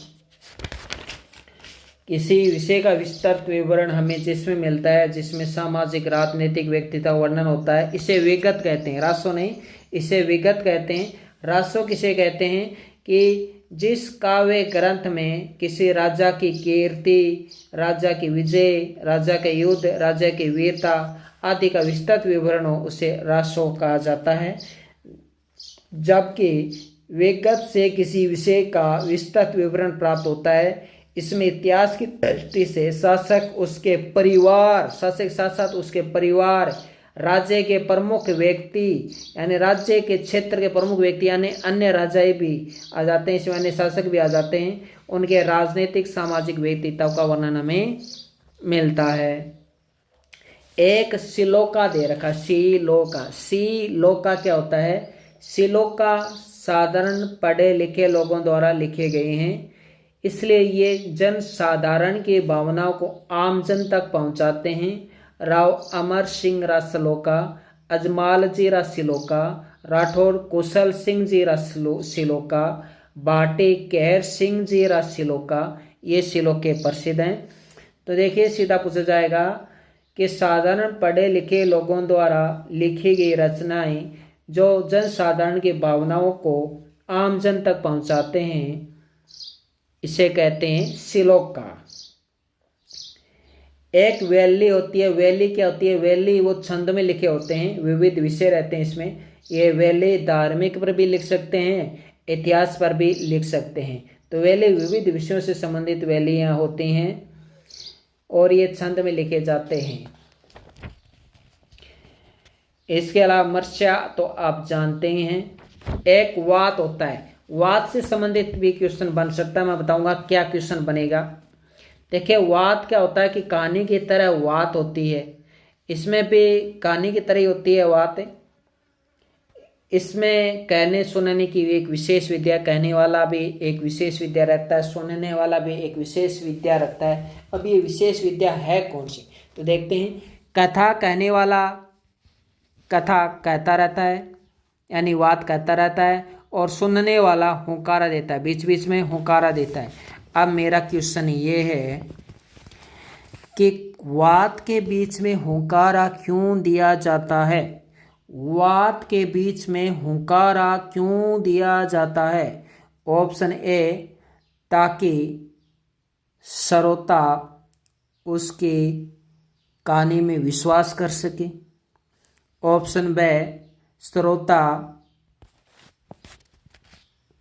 किसी विषय का विस्तृत विवरण हमें जिसमें मिलता है, जिसमें सामाजिक राजनीतिक व्यक्तित्व वर्णन होता है, इसे विगत कहते हैं, रासो नहीं, इसे विगत कहते हैं। रासो किसे कहते हैं? कि जिस काव्य ग्रंथ में किसी राजा की कीर्ति, राजा की विजय, राजा के युद्ध, राजा की वीरता आदि का विस्तृत विवरण हो उसे रासो कहा जाता है। जबकि विगत से किसी विषय का विस्तृत विवरण प्राप्त होता है, इसमें इतिहास की दृष्टि से शासक, उसके परिवार, शासक साथ साथ उसके परिवार, राज्य के प्रमुख व्यक्ति यानी राज्य के क्षेत्र के प्रमुख व्यक्ति यानी अन्य राजाएं भी आ जाते हैं, इसमें अन्य शासक भी आ जाते हैं, उनके राजनीतिक सामाजिक व्यक्तित्व का वर्णन हमें मिलता है। एक सिलोका दे रखा, सिलोका क्या होता है? सिलोका साधारण पढ़े लिखे लोगों द्वारा लिखे गए हैं, इसलिए ये जन साधारण की भावनाओं को आम जन तक पहुंचाते हैं। राव अमर सिंह रा सिलोका, अजमाल जी रा सिलोका, राठौर कुशल सिंह जी रा सिलोका, बाटी कहर सिंह जी रा सिलोका, ये सिलोके प्रसिद्ध हैं। तो देखिए सीधा पूछा जाएगा कि साधारण पढ़े लिखे लोगों द्वारा लिखी गई रचनाएं जो जन साधारण की भावनाओं को आम जन तक पहुंचाते हैं, इसे कहते हैं सिलोका। एक वैली होती है, वैली क्या होती है? वैली वो छंद में लिखे होते हैं, विविध विषय रहते हैं इसमें। ये वैली धार्मिक पर भी लिख सकते हैं, इतिहास पर भी लिख सकते हैं। तो वैली विविध विषयों से संबंधित वैलियाँ होती हैं और ये छंद में लिखे जाते हैं। इसके अलावा मर्ष्या तो आप जानते ही हैं। एक वात होता है, वात से संबंधित भी क्वेश्चन बन सकता है, मैं बताऊंगा क्या क्वेश्चन बनेगा। देखिए वात क्या होता है कि कहानी की तरह वात होती है, इसमें भी कहानी की तरह ही होती है वात। इसमें कहने सुनने की एक विशेष विद्या, कहने वाला भी एक विशेष विद्या रखता है, सुनने वाला भी एक विशेष विद्या रखता है। अब ये विशेष विद्या है कौन सी? तो देखते हैं। कथा कहने वाला कथा कहता रहता है यानी वात कहता रहता है, और सुनने वाला हुंकारा देता है, बीच बीच में हुंकारा देता है। अब मेरा क्वेश्चन ये है कि वात के बीच में हुंकारा क्यों दिया जाता है? वात के बीच में हुंकारा क्यों दिया जाता है? ऑप्शन ए ताकि श्रोता उसकी कहानी में विश्वास कर सके। ऑप्शन बी श्रोता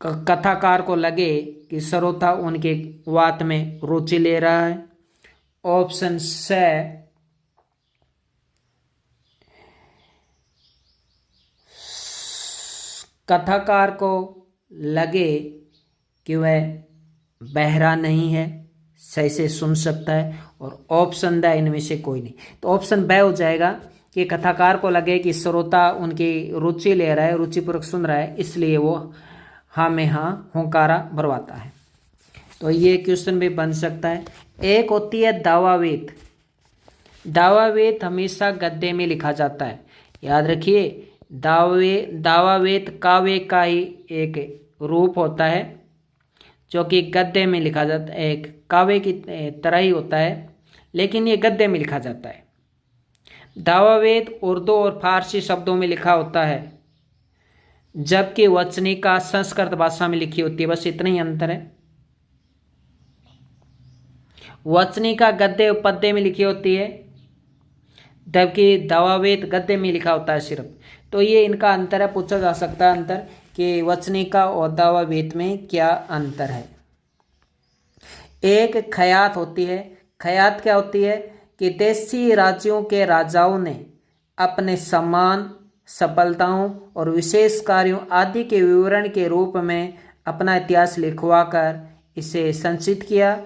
कथाकार को लगे कि श्रोता उनके बात में रुचि ले रहा है। ऑप्शन सी कथाकार को लगे कि वह बहरा नहीं है, सही से सुन सकता है। और ऑप्शन द इनमें से कोई नहीं। तो ऑप्शन बी हो जाएगा कि कथाकार को लगे कि श्रोता उनकी रुचि ले रहा है, रुचिपूर्वक सुन रहा है, इसलिए वो हाँ में हाँ हुंकारा भरवाता है। तो ये क्वेश्चन भी बन सकता है। एक होती है दावावेत। दावावेत हमेशा गद्य में लिखा जाता है, याद रखिए। दावावेत काव्य का ही एक रूप होता है जो कि गद्य में लिखा जाता है, एक काव्य की तरह ही होता है, लेकिन ये गद्य में लिखा जाता है। दावावेत उर्दू और फारसी शब्दों में लिखा होता है, जबकि वचनिका संस्कृत भाषा में लिखी होती है। बस इतना ही अंतर है। वचनिका गद्य पद्य में लिखी होती है, जबकि दावावेत गद्य में लिखा होता है सिर्फ। तो ये इनका अंतर है, पूछा जा सकता है अंतर कि वचनिका और दावावेत में क्या अंतर है। एक खयात होती है। खयात क्या होती है कि देशी राज्यों के राजाओं ने अपने सम्मान, सफलताओं और विशेष कार्यों आदि के विवरण के रूप में अपना इतिहास लिखवाकर इसे संचित किया।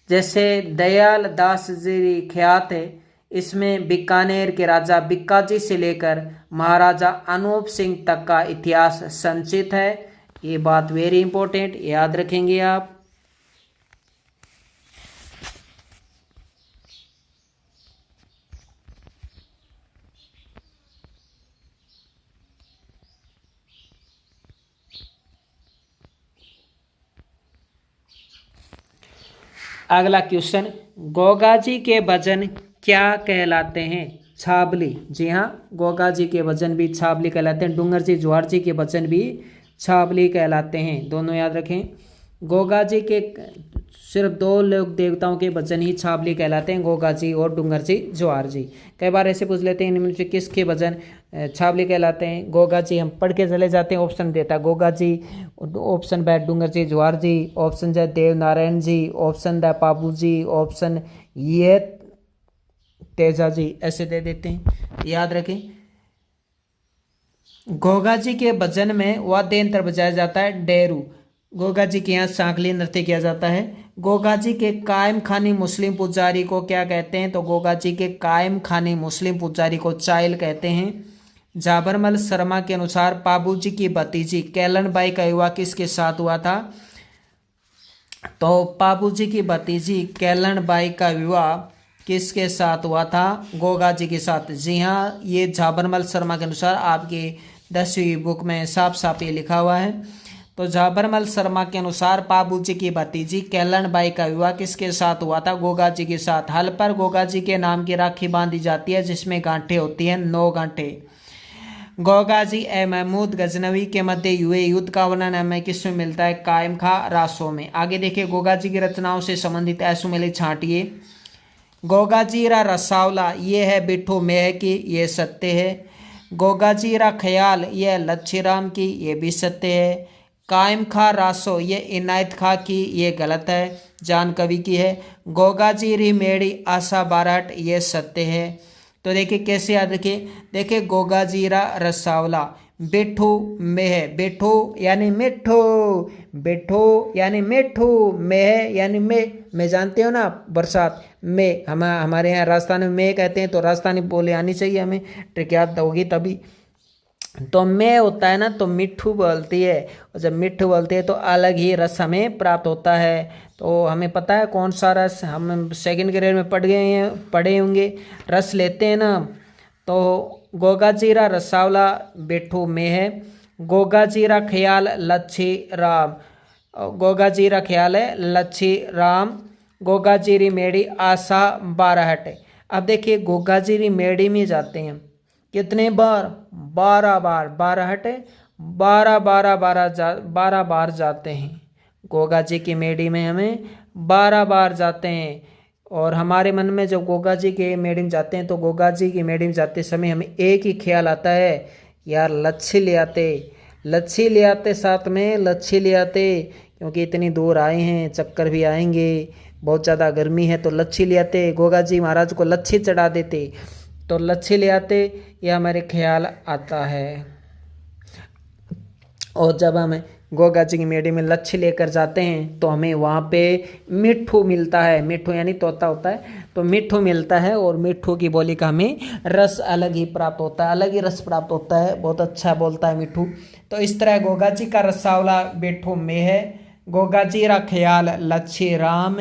जैसे दयाल दास जी ख्यात है, इसमें बीकानेर के राजा बिक्काजी से लेकर महाराजा अनूप सिंह तक का इतिहास संचित है। ये बात वेरी इंपॉर्टेंट, याद रखेंगे आप। अगला क्वेश्चन, गोगाजी के भजन क्या कहलाते हैं? छाबली। जी हाँ, गोगाजी के भजन भी छाबली कहलाते हैं। डूंगर जी ज्वार जी के भजन भी छाबली कहलाते हैं, दोनों याद रखें। गोगाजी के सिर्फ दो लोक देवताओं के भजन ही छाबली कहलाते हैं, गोगाजी और डूंगर जी ज्वार जी। कई बार ऐसे पूछ लेते हैं इनमें से किसके भजन छाबली कहलाते हैं? गोगाजी हम पढ़ के चले जाते हैं, ऑप्शन देता है Gogaji, option B Dungar ji Jawar ji, option ज Dev Narayan ji, option D Pabu ji, option E Teja जी, ऐसे दे देते हैं, याद रखें। गोगाजी के भजन में वाद्य यंत्र बजाया जाता है डेरू। गोगाजी के यहाँ सांकली नृत्य किया जाता है। गोगाजी के कायम खानी मुस्लिम पुजारी को क्या कहते हैं? तो गोगाजी के कायम खानी मुस्लिम पुजारी को चाइल कहते हैं। जाबरमल शर्मा के अनुसार पाबूजी की भतीजी कैलन बाई का विवाह किसके साथ हुआ था? तो पाबूजी की भतीजी कैलन बाई का विवाह किसके साथ हुआ था? गोगाजी के साथ। जी हाँ, ये जाबरमल शर्मा के अनुसार आपकी 10वीं बुक में साफ साफ ये लिखा हुआ है। तो जाबरमल शर्मा के अनुसार पाबूजी की भतीजी कैलन बाई का विवाह किसके साथ हुआ था? गोगाजी के साथ। हल पर गोगाजी के नाम की राखी बांधी जाती है, जिसमें गांठें होती हैं 9 गांठें। गोगाजी ए महमूद गजनवी के मध्य हुए युद्ध का वर्णन हमें किसमें मिलता है? कायम खा रासों में। आगे देखिए, गोगाजी की रचनाओं से संबंधित ऐसुमेली छांटिए। गोगाजीरा रसावला, ये है बिट्ठू मेह की, ये सत्य है। गोगाजीरा ख्याल, ये लच्छीराम की, ये भी सत्य है। कायम खा रासो, ये इनायत खा की, ये गलत है, जान कवि की है। गोगाजीरी मेड़ी आशा बाराट, ये सत्य है। तो देखिए कैसे याद रखिए, देखिए गोगाजीरा रसावला, बिट्ठू मेह, बिट्ठू यानी मिट्ठू, बिट्ठू यानी मिट्ठू, मेह यानी मैं जानते हो ना बरसात में, हमारे यहाँ राजस्थान में मैं कहते हैं, तो राजस्थानी बोले आनी चाहिए हमें, ट्रिक याद होगी तभी। तो मैं होता है ना, तो मिट्ठू बोलती है, और जब मिट्ठू बोलती है तो अलग ही रस हमें प्राप्त होता है। तो हमें पता है कौन सा रस, हम सेकंड ग्रेड में पढ़े होंगे, रस लेते हैं ना। तो गोगाजीरा रसावला बिट्ठू में है। गोगाजीरा ख्याल लच्छी राम, गोगाजीरा ख्याल है लच्छी राम। गोगाजीरी मेड़ी आशा बाराहट। अब देखिए गोगाजीरी मेड़ी में जाते हैं कितने बार? 12 बार। बाराहट 12 बार जाते हैं। गोगा जी की मेडी में हमें 12 बार जाते हैं। और हमारे मन में जब गोगा जी के मेडी में जाते हैं तो गोगा जी की मेडी में जाते समय हमें एक ही ख्याल आता है, यार लच्छी ले आते साथ में, लच्छी ले आते, क्योंकि इतनी दूर आए हैं, चक्कर भी आएंगे, बहुत ज़्यादा गर्मी है, तो लच्छी ले आते, गोगा जी महाराज को लच्छी चढ़ा देते, तो लच्छी ले आते, यह हमारे ख्याल आता है। और जब हम गोगा जी की मेडी में लच्छी लेकर जाते हैं तो हमें वहाँ पे मिट्ठू मिलता है, मिट्ठू यानी तोता होता है, तो मिट्ठू मिलता है, और मिट्ठू की बोली का हमें रस अलग ही प्राप्त होता है, अलग ही रस प्राप्त होता है, बहुत अच्छा बोलता है मिट्ठू। तो इस तरह गोगा जी का रसावला मिट्ठू में है। गोगा जी रा ख्याल लच्छी राम,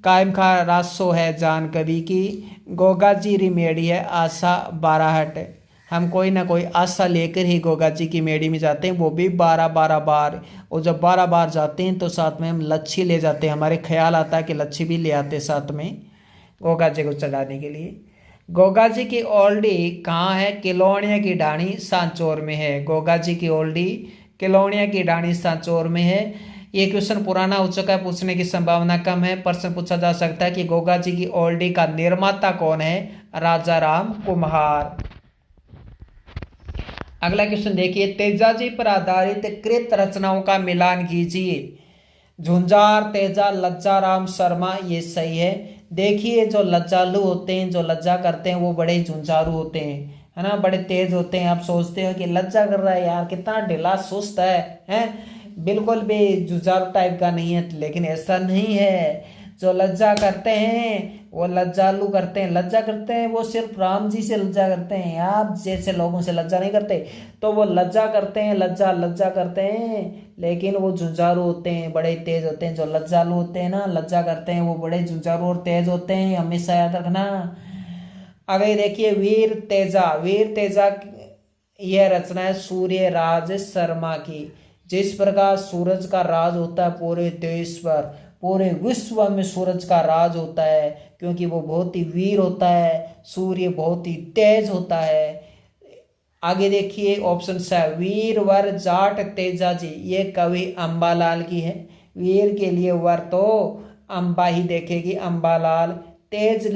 कायम खा रासो है जान कवि की, गोगा जी री मेड़ी है आशा बाराहट। हम कोई ना कोई आशा लेकर ही गोगा जी की मेड़ी में जाते हैं, वो भी 12 बार। और जब 12 बार जाते हैं तो साथ में हम लच्छी ले जाते हैं, हमारे ख्याल आता है कि लच्छी भी ले आते साथ में गोगा जी को चढ़ाने के लिए। गोगा जी की ओल्डी कहाँ है? किलोनिया की डाणी सांचौर में है। गोगा जी की ओल्डी किलोनिया की डाणी सांचौर में है। ये क्वेश्चन पुराना हो चुका है, पूछने की संभावना कम है। प्रश्न पूछा जा सकता है कि गोगा जी की ओल्डी का निर्माता कौन है? राजा राम कुम्हार। अगला क्वेश्चन देखिए, तेजाजी पर आधारित कृत रचनाओं का मिलान कीजिए। झुंझार, तेजा, लज्जा राम शर्मा, ये सही है। देखिए जो लज्जालू होते हैं, जो लज्जा करते हैं, वो बड़े झुंझारू होते हैं, है ना, बड़े तेज होते हैं। आप सोचते हो कि लज्जा कर रहा है यार, कितना ढीला सुस्त है, बिल्कुल भी झुंझारू टाइप का नहीं है, लेकिन ऐसा नहीं है। जो लज्जा करते हैं वो लज्जालू करते हैं, लज्जा करते हैं वो सिर्फ राम जी से लज्जा करते हैं, आप जैसे लोगों से लज्जा नहीं करते। तो वो लज्जा करते हैं, लज्जा करते हैं, लेकिन वो झुंझारू होते हैं, बड़े तेज होते हैं। जो लज्जालू होते हैं ना, लज्जा करते हैं, वो बड़े झुंझारू और तेज होते हैं, हमेशा याद रखना। आगे देखिए, वीर तेजा यह रचना है सूर्य राज शर्मा की। जिस प्रकार सूरज का राज होता है पूरे देश पर, पूरे विश्व में सूरज का राज होता है, क्योंकि वो बहुत ही वीर होता है, सूर्य बहुत ही तेज होता है। आगे देखिए ऑप्शन है वीर वर जाट तेजाजी, ये कवि अंबालाल की है। वीर के लिए वर तो अंबा ही देखेगी, अंबालाल। तेज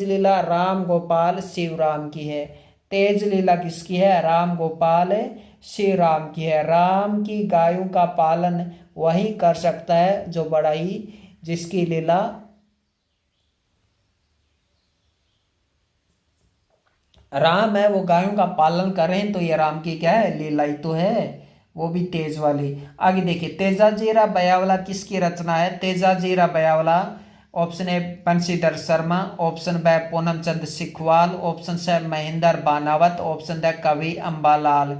लीला राम गोपाल शिवराम की है। तेज लीला किसकी है? राम गोपाल शिवराम की है। राम की गायों का पालन वही कर सकता है जो बड़ा ही, जिसकी लीला राम है, वो गायों का पालन कर रहे हैं, तो ये राम की क्या है? लीला ही तो है, वो भी तेज वाली। आगे देखिए, तेजाजीरा बयावला किसकी रचना है? तेजाजीरा बयावला option A Banshidhar Sharma, option B Poonam Chand Sikhwal, option C Mahendra Banawat, option D कवि अंबालाल।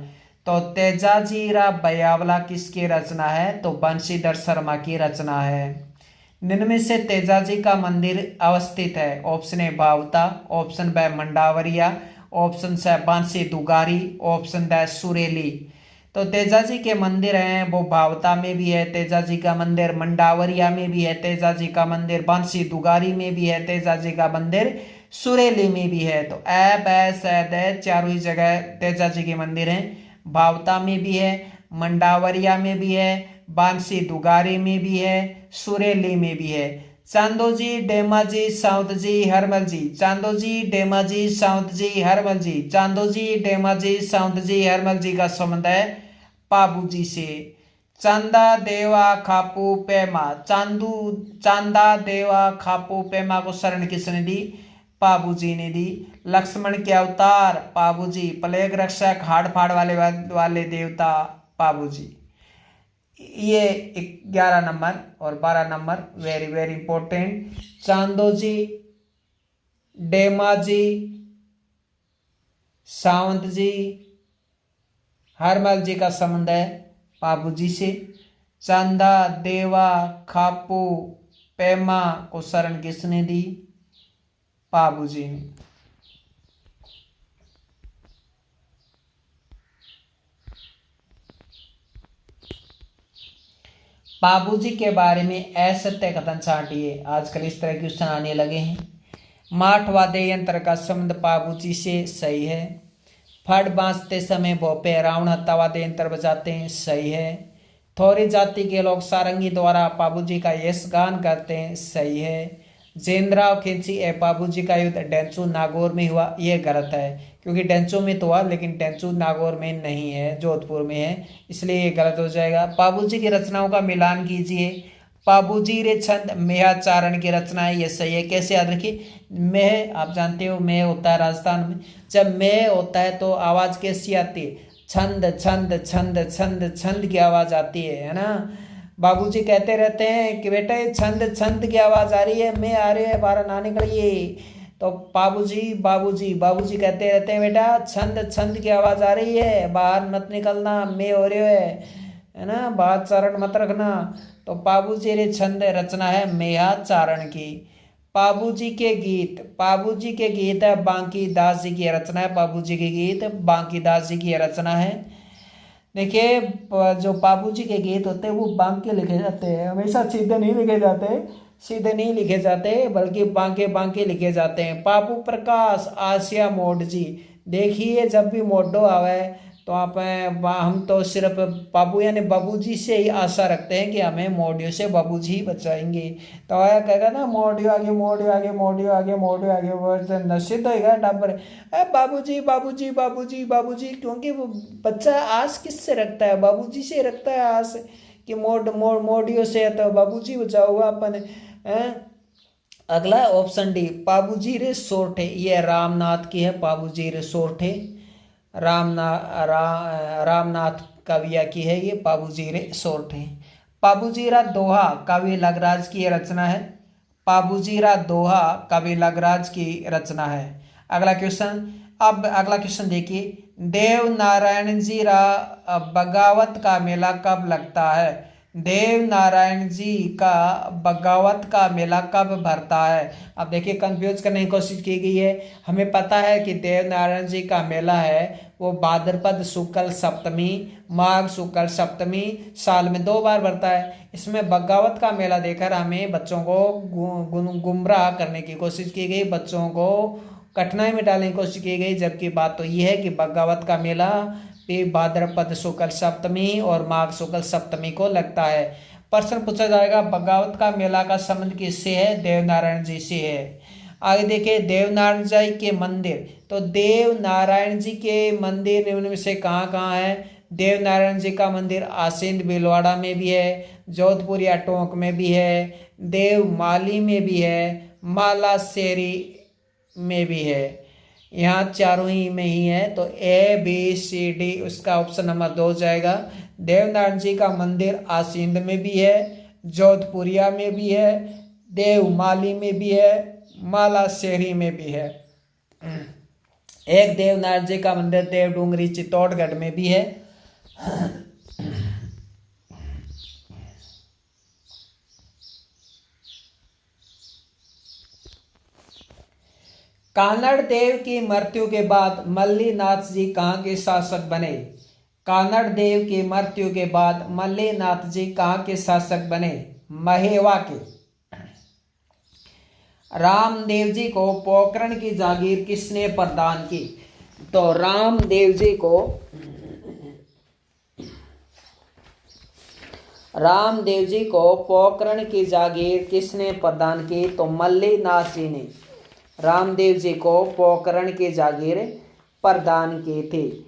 तो तेजाजीरा बयावला किसकी रचना है? तो बंशीधर शर्मा की रचना है। निम्न से तेजाजी का मंदिर अवस्थित है? Option A Bhawta, option B Mandawariya, option C Bansi Dugari, option D Sureli. तो तेजाजी के मंदिर हैं वो भावता में भी है, तेजाजी का मंदिर मंडावरिया में भी है, तेजाजी का मंदिर बांसी दुगारी में भी है, तेजाजी का मंदिर सुरेली में भी है। तो ए बै सैद चारों ही जगह तेजाजी के मंदिर हैं। भावता में भी है, मंडावरिया में भी है, बांसी दुगारी में भी है, सुरेली में भी है। चांदोजी डेमाजी साउंतजी हरमलजी, चांदोजी डेमाजी साउंतजी हरमलजी, चांदोजी डेमाजी साउंतजी हरमलजी का संबंध है पाबूजी से। चांदा देवा खापू पेमा, चांदा देवा खापू पेमा को शरण किसने दी? पाबूजी ने दी। लक्ष्मण के अवतार पाबूजी, प्लेग रक्षक हाड़ फाड़ वाले देवता पाबूजी। ये 11 नंबर और 12 number very very important. Chandoji Demaji Sawant ji Harmal ji का संबंध है पाबूजी से। चांदा देवा खापू पेमा को शरण किसने दी? पाबूजी ने। पाबूजी के बारे में असत्य कथन छांटिए। आजकल इस तरह के क्वेश्चन आने लगे हैं। माठ वाद्य यंत्र का संबंध पाबूजी से सही है। फट बांसते समय भोपे रावण तवा दे यंत्र बजाते हैं, सही है। थोरी जाति के लोग सारंगी द्वारा बाबूजी का यश गान करते हैं, सही है। जेनराव खिंची ए बाबूजी का युद्ध डेंचू नागौर में हुआ, ये गलत है, क्योंकि डेंचू में तो हुआ लेकिन डेंचू नागौर में नहीं है, जोधपुर में है, इसलिए ये गलत हो जाएगा। बाबूजी की रचनाओं का मिलान कीजिए। बाबूजी रे छंद मेहाचारण की रचना है, ये सही है। कैसे याद रखिए, मेह आप जानते हो मेह होता है राजस्थान में, जब मेह होता है तो आवाज कैसी आती है, छंद छंद छंद छंद छंद की आवाज आती है ना। बाबूजी कहते रहते हैं कि बेटा ये छंद छंद की आवाज आ रही है, मैं आ रही है, बाहर ना निकलिए। तो बाबूजी बाबूजी बाबूजी कहते रहते हैं बेटा छंद छंद की आवाज आ रही है, बाहर मत निकलना, मैं हो रहे है ना, बाहर चारण मत रखना। तो बाबूजी रे छंद रचना है मेहाचारण की। बाबूजी के गीत है बांकी दास जी की रचना है। बाबूजी के गीत बांकी दास जी की रचना है। देखिए जो बाबूजी के गीत होते हैं वो बांके लिखे जाते हैं, हमेशा सीधे नहीं लिखे जाते, बल्कि बांके बांके लिखे जाते हैं। बाबू प्रकाश आसिया मोड जी, देखिए जब भी मोडो आवे तो आप हम तो सिर्फ बाबू यानी बाबूजी से ही आशा रखते हैं कि हमें मोडियो से बाबूजी ही बचाएंगे। तो आया कहेगा ना मोडियो आगे मोडियो आगे मोडियो आगे मोडियो आगे, वो नशे तो होगा टापर बाबूजी बाबूजी बाबूजी बाबूजी, क्योंकि वो बच्चा आस किससे रखता है, बाबूजी से रखता है आस कि मोडियो से तो बाबूजी बचाओगा अपन। अगला ऑप्शन डी बाबूजी रे सोरठे, ये रामनाथ की है। बाबूजी रे सोरठे रामनाथ कविया की है ये बाबूजी रे सोरठे। बाबूजी रा दोहा कवि लगराज की रचना है। बाबूजी रा दोहा कवि लगराज की रचना है। अगला क्वेश्चन, अब अगला क्वेश्चन देखिए, देव नारायण जी रा बगावत का मेला कब लगता है। देव नारायण जी का बगावत का मेला कब भरता है। अब देखिए कंफ्यूज करने की कोशिश की गई है। हमें पता है कि देव नारायण जी का मेला है वो भाद्रपद शुक्ल सप्तमी माघ शुक्ल सप्तमी साल में 2 बार भरता है। इसमें बगावत का मेला देकर हमें बच्चों को गुमराह करने की कोशिश की गई, बच्चों को कठिनाई में डालने की कोशिश की गई, जबकि बात तो ये है कि बगावत का मेला भाद्रपद शुक्ल सप्तमी और माघ शुक्ल सप्तमी को लगता है। प्रश्न पूछा जाएगा बगावत का मेला का संबंध किससे है, देव नारायण जी से है। आगे देखिए देव नारायण जी के मंदिर, तो देव नारायण जी के मंदिर निम्न में से कहाँ कहाँ है। देव नारायण जी का मंदिर आसिंद भीलवाड़ा में भी है, जोधपुर या टोंक में भी है, देव माली में भी है, माला शेरी में भी है, यहाँ चारों ही में ही है। तो ABCD उसका ऑप्शन नंबर 2 जाएगा। देवनारायण जी का मंदिर आसिंद में भी है, जोधपुरिया में भी है, देवमाली में भी है, माला शेरी में भी है। एक देवनारायण जी का मंदिर देवडूंगरी चित्तौड़गढ़ में भी है। कानड़ देव की मृत्यु के बाद मल्लीनाथ जी कहाँ के शासक बने। कानड़ देव की मृत्यु के बाद मल्लीनाथ जी कहाँ के शासक बने, महेवा के। रामदेव जी को पोखरण की जागीर किसने प्रदान की। तो रामदेव जी को पोखरण की जागीर किसने प्रदान की, तो मल्लीनाथ जी ने रामदेव जी को पोखरण की जागीर प्रदान की थी।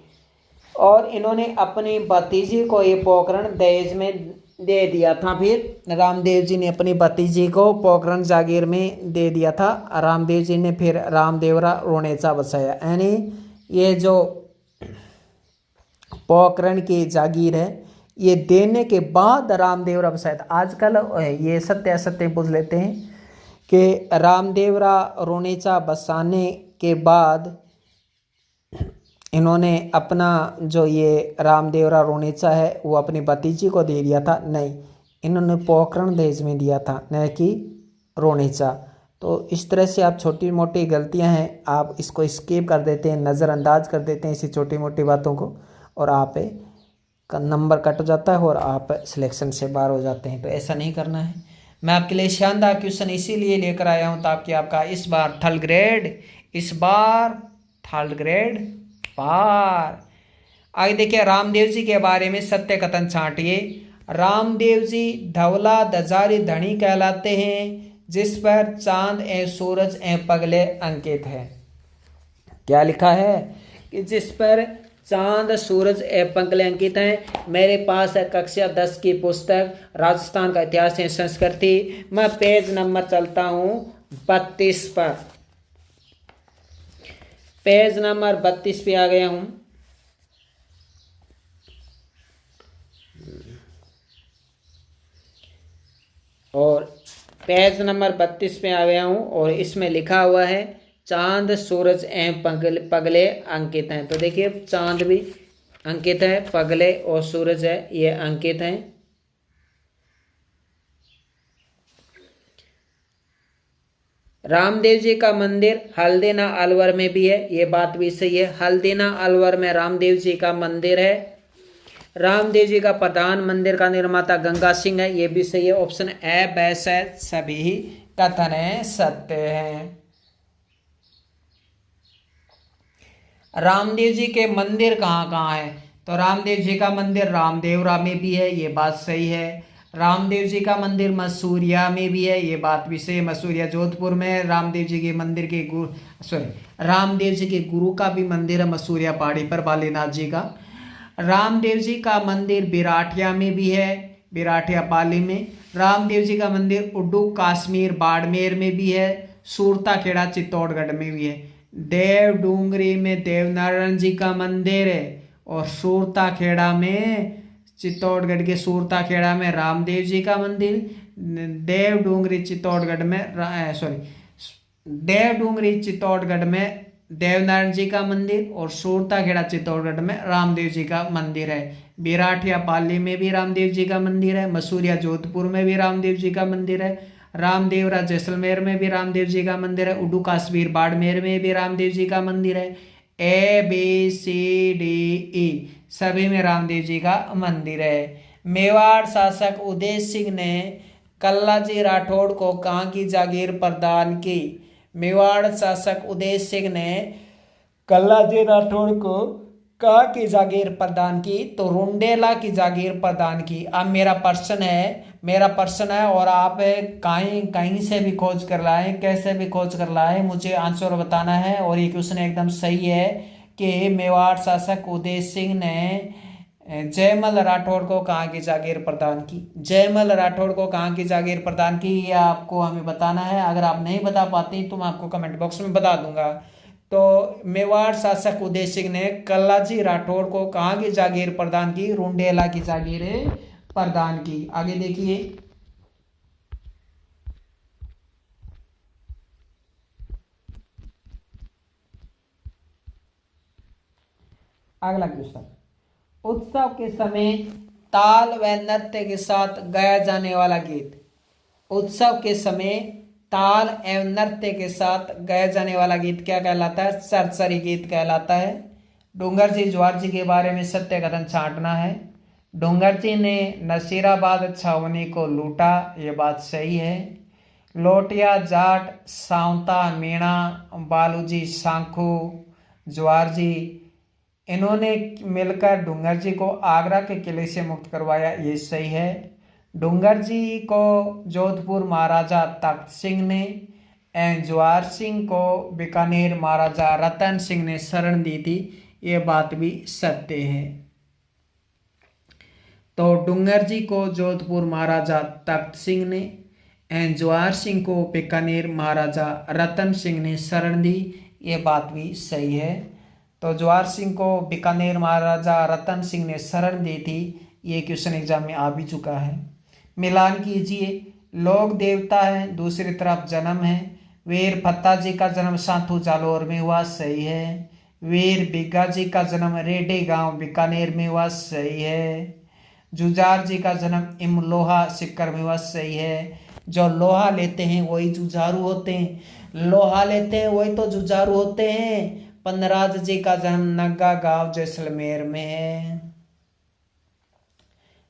और इन्होंने अपनी भतीजी को ये पोखरण दहेज में दे दिया था। फिर रामदेव जी ने अपनी भतीजी को पोखरण जागीर में दे दिया था। रामदेव जी ने फिर रामदेवरा रोनेचा बसाया, यानी ये जो पोखरण की जागीर है ये देने के बाद रामदेवरा बसाया था। आजकल ये सत्य असत्य पूछ लेते हैं कि रामदेवरा रोनेचा बसाने के बाद इन्होंने अपना जो ये रामदेवरा रोनेचा है वो अपनी भतीजी को दे दिया था, नहीं, इन्होंने पोखरण दहेज में दिया था, न कि रोनेचा। तो इस तरह से आप छोटी मोटी गलतियां हैं, आप इसको स्किप कर देते हैं, नज़रअंदाज कर देते हैं ऐसी छोटी मोटी बातों को, और आप का नंबर कट जाता है और आप सिलेक्शन से बाहर हो जाते हैं। तो ऐसा नहीं करना है। मैं आपके लिए शानदार क्वेश्चन इसीलिए लेकर आया हूँ ताकि आपका इस बार थर्ड ग्रेड पार। आगे देखिए, रामदेव जी के बारे में सत्य कथन छांटिए। रामदेव जी धवला दजारी धनी कहलाते हैं, जिस पर चांद ए सूरज ए पगले अंकित है। क्या लिखा है कि जिस पर चांद सूरज ए पगले अंकित हैं। मेरे पास है कक्षा 10 की पुस्तक राजस्थान का इतिहास एवं संस्कृति। मैं पेज नंबर चलता हूँ 32 पर। पेज नंबर 32 पे आ गया हूँ। और पेज नंबर 32 पे आ गया हूँ और इसमें लिखा हुआ है चांद सूरज एवं पगले अंकित हैं। तो देखिए, चांद भी अंकित है, पगले और सूरज है ये अंकित हैं। रामदेव जी का मंदिर हल्दीना अलवर में भी है, ये बात भी सही है। हल्दीना अलवर में रामदेव जी का मंदिर है। रामदेव जी का प्रधान मंदिर का निर्माता गंगा सिंह है, ये भी सही है। ऑप्शन ए बैस है, सभी कथन सत्य हैं। रामदेव जी के मंदिर कहाँ कहाँ है? तो रामदेव जी का मंदिर रामदेवरा में भी है, ये बात सही है। रामदेव जी का मंदिर मसूरिया में भी है, ये बात भी सही है। मसूरिया जोधपुर में रामदेव जी के मंदिर के रामदेव जी के गुरु का भी मंदिर है मसूरिया पहाड़ी पर, बालीनाथ जी का। रामदेव जी का मंदिर बिराठिया में भी है, बिराठिया पाली में। रामदेव जी का मंदिर उड्डू कश्मीर बाड़मेर में भी है, सूरता खेड़ा चित्तौड़गढ़ में भी है। देव डूंगरी में देवनारायण जी का मंदिर है और सूरता खेड़ा में, चित्तौड़गढ़ के सूरता खेड़ा में रामदेव जी का मंदिर। देव डूंगरी चित्तौड़गढ़ में देव डूंगरी चित्तौड़गढ़ में देवनारायण जी का मंदिर और सूरता खेड़ा चित्तौड़गढ़ में रामदेव जी का मंदिर है। बिराठिया पाली में भी रामदेव जी का मंदिर है। मसूरिया जोधपुर में भी रामदेव जी का मंदिर है। रामदेवरा जैसलमेर में भी रामदेव जी का मंदिर है। उड्डू कश्मीर बाड़मेर में भी रामदेव जी का मंदिर है। A B C D E सभी में रामदेव जी का मंदिर है। मेवाड़ शासक उदय सिंह ने कल्लाजी राठौड़ को कहाँ की जागीर प्रदान की? मेवाड़ शासक उदय सिंह ने कल्लाजी राठौड़ को कहाँ की जागीर प्रदान की? तो रुंडेला की जागीर प्रदान की। अब मेरा प्रश्न है और आप कहीं से भी खोज कर लाए, कैसे भी खोज कर लाए, मुझे आंसर बताना है। और ये क्वेश्चन एकदम सही है कि मेवाड़ शासक उदय सिंह ने जयमल राठौड़ को कहाँ की जागीर प्रदान की? जयमल राठौड़ को कहाँ की जागीर प्रदान की, ये आपको हमें बताना है। अगर आप नहीं बता पाते तो मैं आपको कमेंट बॉक्स में बता दूंगा। तो मेवाड़ शासक उदय सिंह ने कल्लाजी राठौड़ को कहाँ की जागीर प्रदान की? रुंडेला की जागीर प्रदान की। आगे देखिए, अगला क्वेश्चन। उत्सव के समय ताल व नृत्य के साथ गाया जाने वाला गीत। उत्सव के समय ताल एवं नृत्य के साथ गाया जाने वाला गीत क्या कहलाता है? सरसरी गीत कहलाता है। डूंगर जी ज्वार जी के बारे में सत्य कथन छांटना है। डूंगर जी ने नसीराबाद छावनी को लूटा, ये बात सही है। लोटिया जाट सावता मीणा बालूजी सांखू ज्वार जी, इन्होंने मिलकर डूंगर जी को आगरा के किले से मुक्त करवाया, ये सही है। डूंगर जी को जोधपुर महाराजा तख्त सिंह ने एवं ज्वार सिंह को बीकानेर महाराजा रतन सिंह ने शरण दी थी, ये बात भी सत्य है। तो डूंगर जी को जोधपुर महाराजा तख्त सिंह ने एवं ज्वार सिंह को बीकानेर महाराजा रतन सिंह ने शरण दी, ये बात भी सही है। तो ज्वार सिंह को बीकानेर महाराजा रतन सिंह ने शरण दी थी, ये क्वेश्चन एग्जाम में आ भी चुका है। मिलान कीजिए। लोक देवता है, दूसरी तरफ जन्म है। वीर फत्ता जी का जन्म साथू जालौर में हुआ, सही है। वीर बिग्गा जी का जन्म रेडे गांव बीकानेर में हुआ, सही है। जुझार जी का जन्म इमलोहा सिक्कर में हुआ, सही है। जो लोहा लेते हैं वही जुझारू होते हैं, लोहा लेते हैं वही तो जुझारू होते हैं। पन्नराज जी का जन्म नग्गा गांव जैसलमेर में है।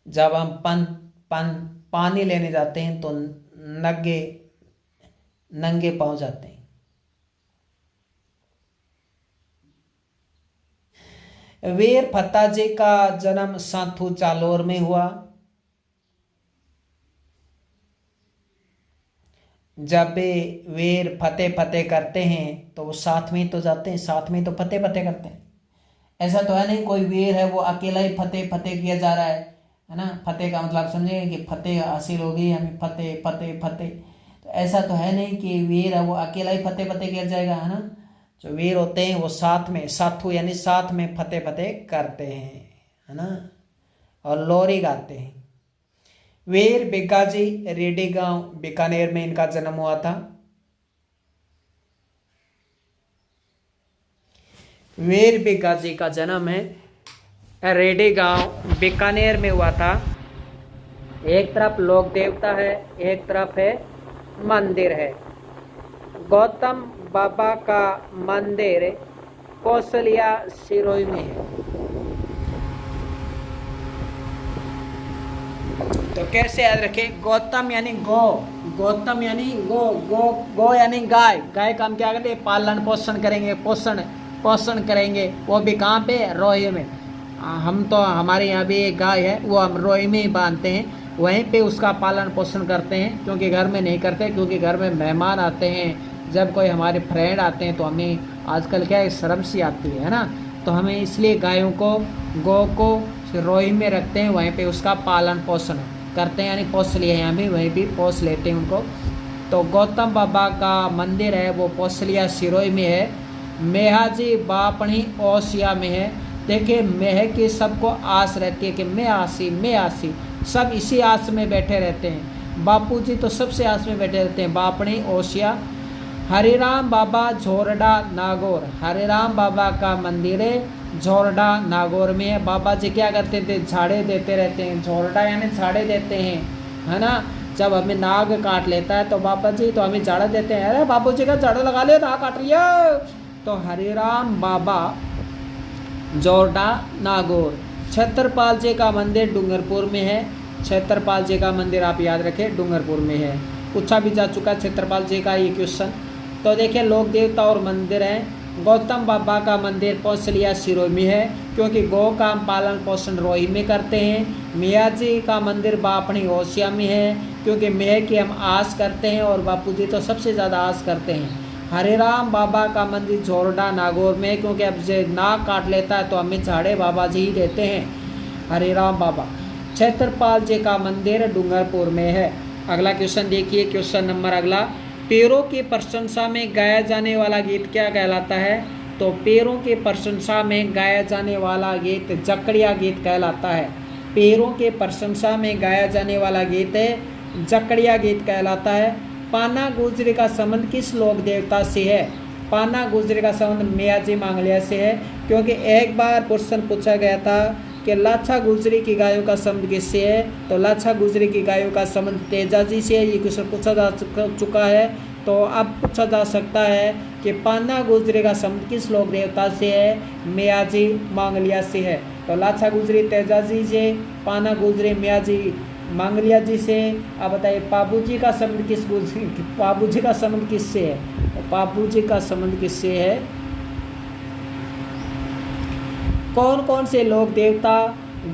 जब हम पानी लेने जाते हैं तो नंगे पांव जाते हैं। वीर फत्ता जी का जन्म साथू जालोर में हुआ। जब भी वीर फतेह फतेह करते हैं तो वो साथ में तो जाते हैं, साथ में तो फतेह फतेह करते हैं। ऐसा तो है नहीं कोई वीर है वो अकेला ही फतेह फतेह किया जा रहा है ना। फतेह का मतलब समझेंगे कि फतेह हासिल होगी हमें, फतेह फतेह फतेह। तो ऐसा तो है नहीं कि वीर है वो अकेला ही फतेह फतेह किया जाएगा, है ना। जो वीर होते हैं वो साथ में, साथू यानी साथ में फतेह फतेह करते हैं, है ना, और लोरी गाते हैं। वीर भिक्काजी रेड्डी गांव बीकानेर में इनका जन्म हुआ था। वीर भिक्काजी का जन्म है रेड्डी गांव बीकानेर में हुआ था। एक तरफ लोक देवता है, एक तरफ है मंदिर है। गौतम बाबा का मंदिर कौशलिया सिरोही में है। तो कैसे याद रखें, गौतम यानी गौ, गौतम यानी गो, गो गो यानी गाय। गाय का हम क्या करते हैं, पालन पोषण करेंगे, पोषण करेंगे। वो भी कहाँ पे, रोही में। हम तो हमारे यहाँ भी एक गाय है, वो हम रोही में ही बांधते हैं, वहीं पे उसका पालन पोषण करते हैं। क्योंकि घर में नहीं करते, क्योंकि घर में मेहमान आते हैं, जब कोई हमारे फ्रेंड आते हैं तो हमें आजकल क्या है शर्म सी आती है ना। तो हमें इसलिए गायों को, गौ को रोही में रखते हैं, वहीं पे उसका पालन पोषण करते हैं, यानी पोष लिया यहाँ भी, वहीं भी पोष लेते हैं उनको। तो गौतम बाबा का मंदिर है वो कौशलिया सिरोही में है। मेहाजी बापणी ओसिया में है। देखिए मेह की सबको आस रहती है कि मैं आसी, सब इसी आस में बैठे रहते हैं। बापूजी तो सबसे आस में बैठे रहते हैं। बापणी ओसिया। हरिराम बाबा झोरडा नागौर, हरिराम बाबा का मंदिर है झोरडा नागौर में है। बाबा जी क्या करते थे, झाड़े देते रहते हैं। झोरडा यानी झाड़े देते हैं, है ना। जब हमें नाग काट लेता है तो बाबा जी तो हमें झाड़ा देते हैं, अरे बाबू जी का झाड़ा लगा ले, नाग काट रही है। तो हरिराम बाबा झोरडा नागौर। छत्रपाल जी का मंदिर डूंगरपुर में है। छत्रपाल जी का मंदिर आप याद रखें डूंगरपुर में है। पूछा भी जा चुका छत्रपाल जी का ये क्वेश्चन। तो देखिए लोक देवता और मंदिर हैं। गौतम बाबा का मंदिर कौशलिया सिरोही में है, क्योंकि गौ का पालन पोषण रोही में करते हैं। मियाँ जी का मंदिर बापणी ओसिया में है, क्योंकि मेह की हम आस करते हैं और बापूजी तो सबसे ज़्यादा आस करते हैं। हरिराम बाबा का मंदिर झोरडा नागौर में, क्योंकि अब जो नाक काट लेता है तो हमें झाड़े बाबा जी ही देते हैं, हरिराम बाबा। छत्रपाल जी का मंदिर डूंगरपुर में है। अगला क्वेश्चन देखिए, क्वेश्चन नंबर अगला, पैरों की प्रशंसा में गाया जाने वाला गीत क्या कहलाता है। तो पैरों की प्रशंसा में गाया जाने वाला गीत जकड़िया गीत कहलाता है। पैरों के प्रशंसा में गाया जाने वाला गीत जकड़िया गीत कहलाता है। पाना गुजरी का संबंध किस लोक देवता से है। पाना गुजरी का संबंध मियाजी मांगलिया से है, क्योंकि एक बार प्रश्न पूछा गया था कि लाछा गुजरी की गायों का संबंध किससे है। तो लाछा गुजरी की गायों का संबंध तेजाजी से है। ये क्वेश्चन पूछा जा चुका है। तो अब पूछा जा सकता है कि पाना गुजरी का संबंध किस लोक देवता से है। मियाजी मांगलिया से है। तो लाछा गुजरी तेजाजी से, पाना गुजरी मियाजी मांगलिया जी से। अब बताइए पाबूजी का संबंध पाबूजी का संबंध किससे है। तो पाबूजी का संबंध किससे है। कौन कौन से लोक देवता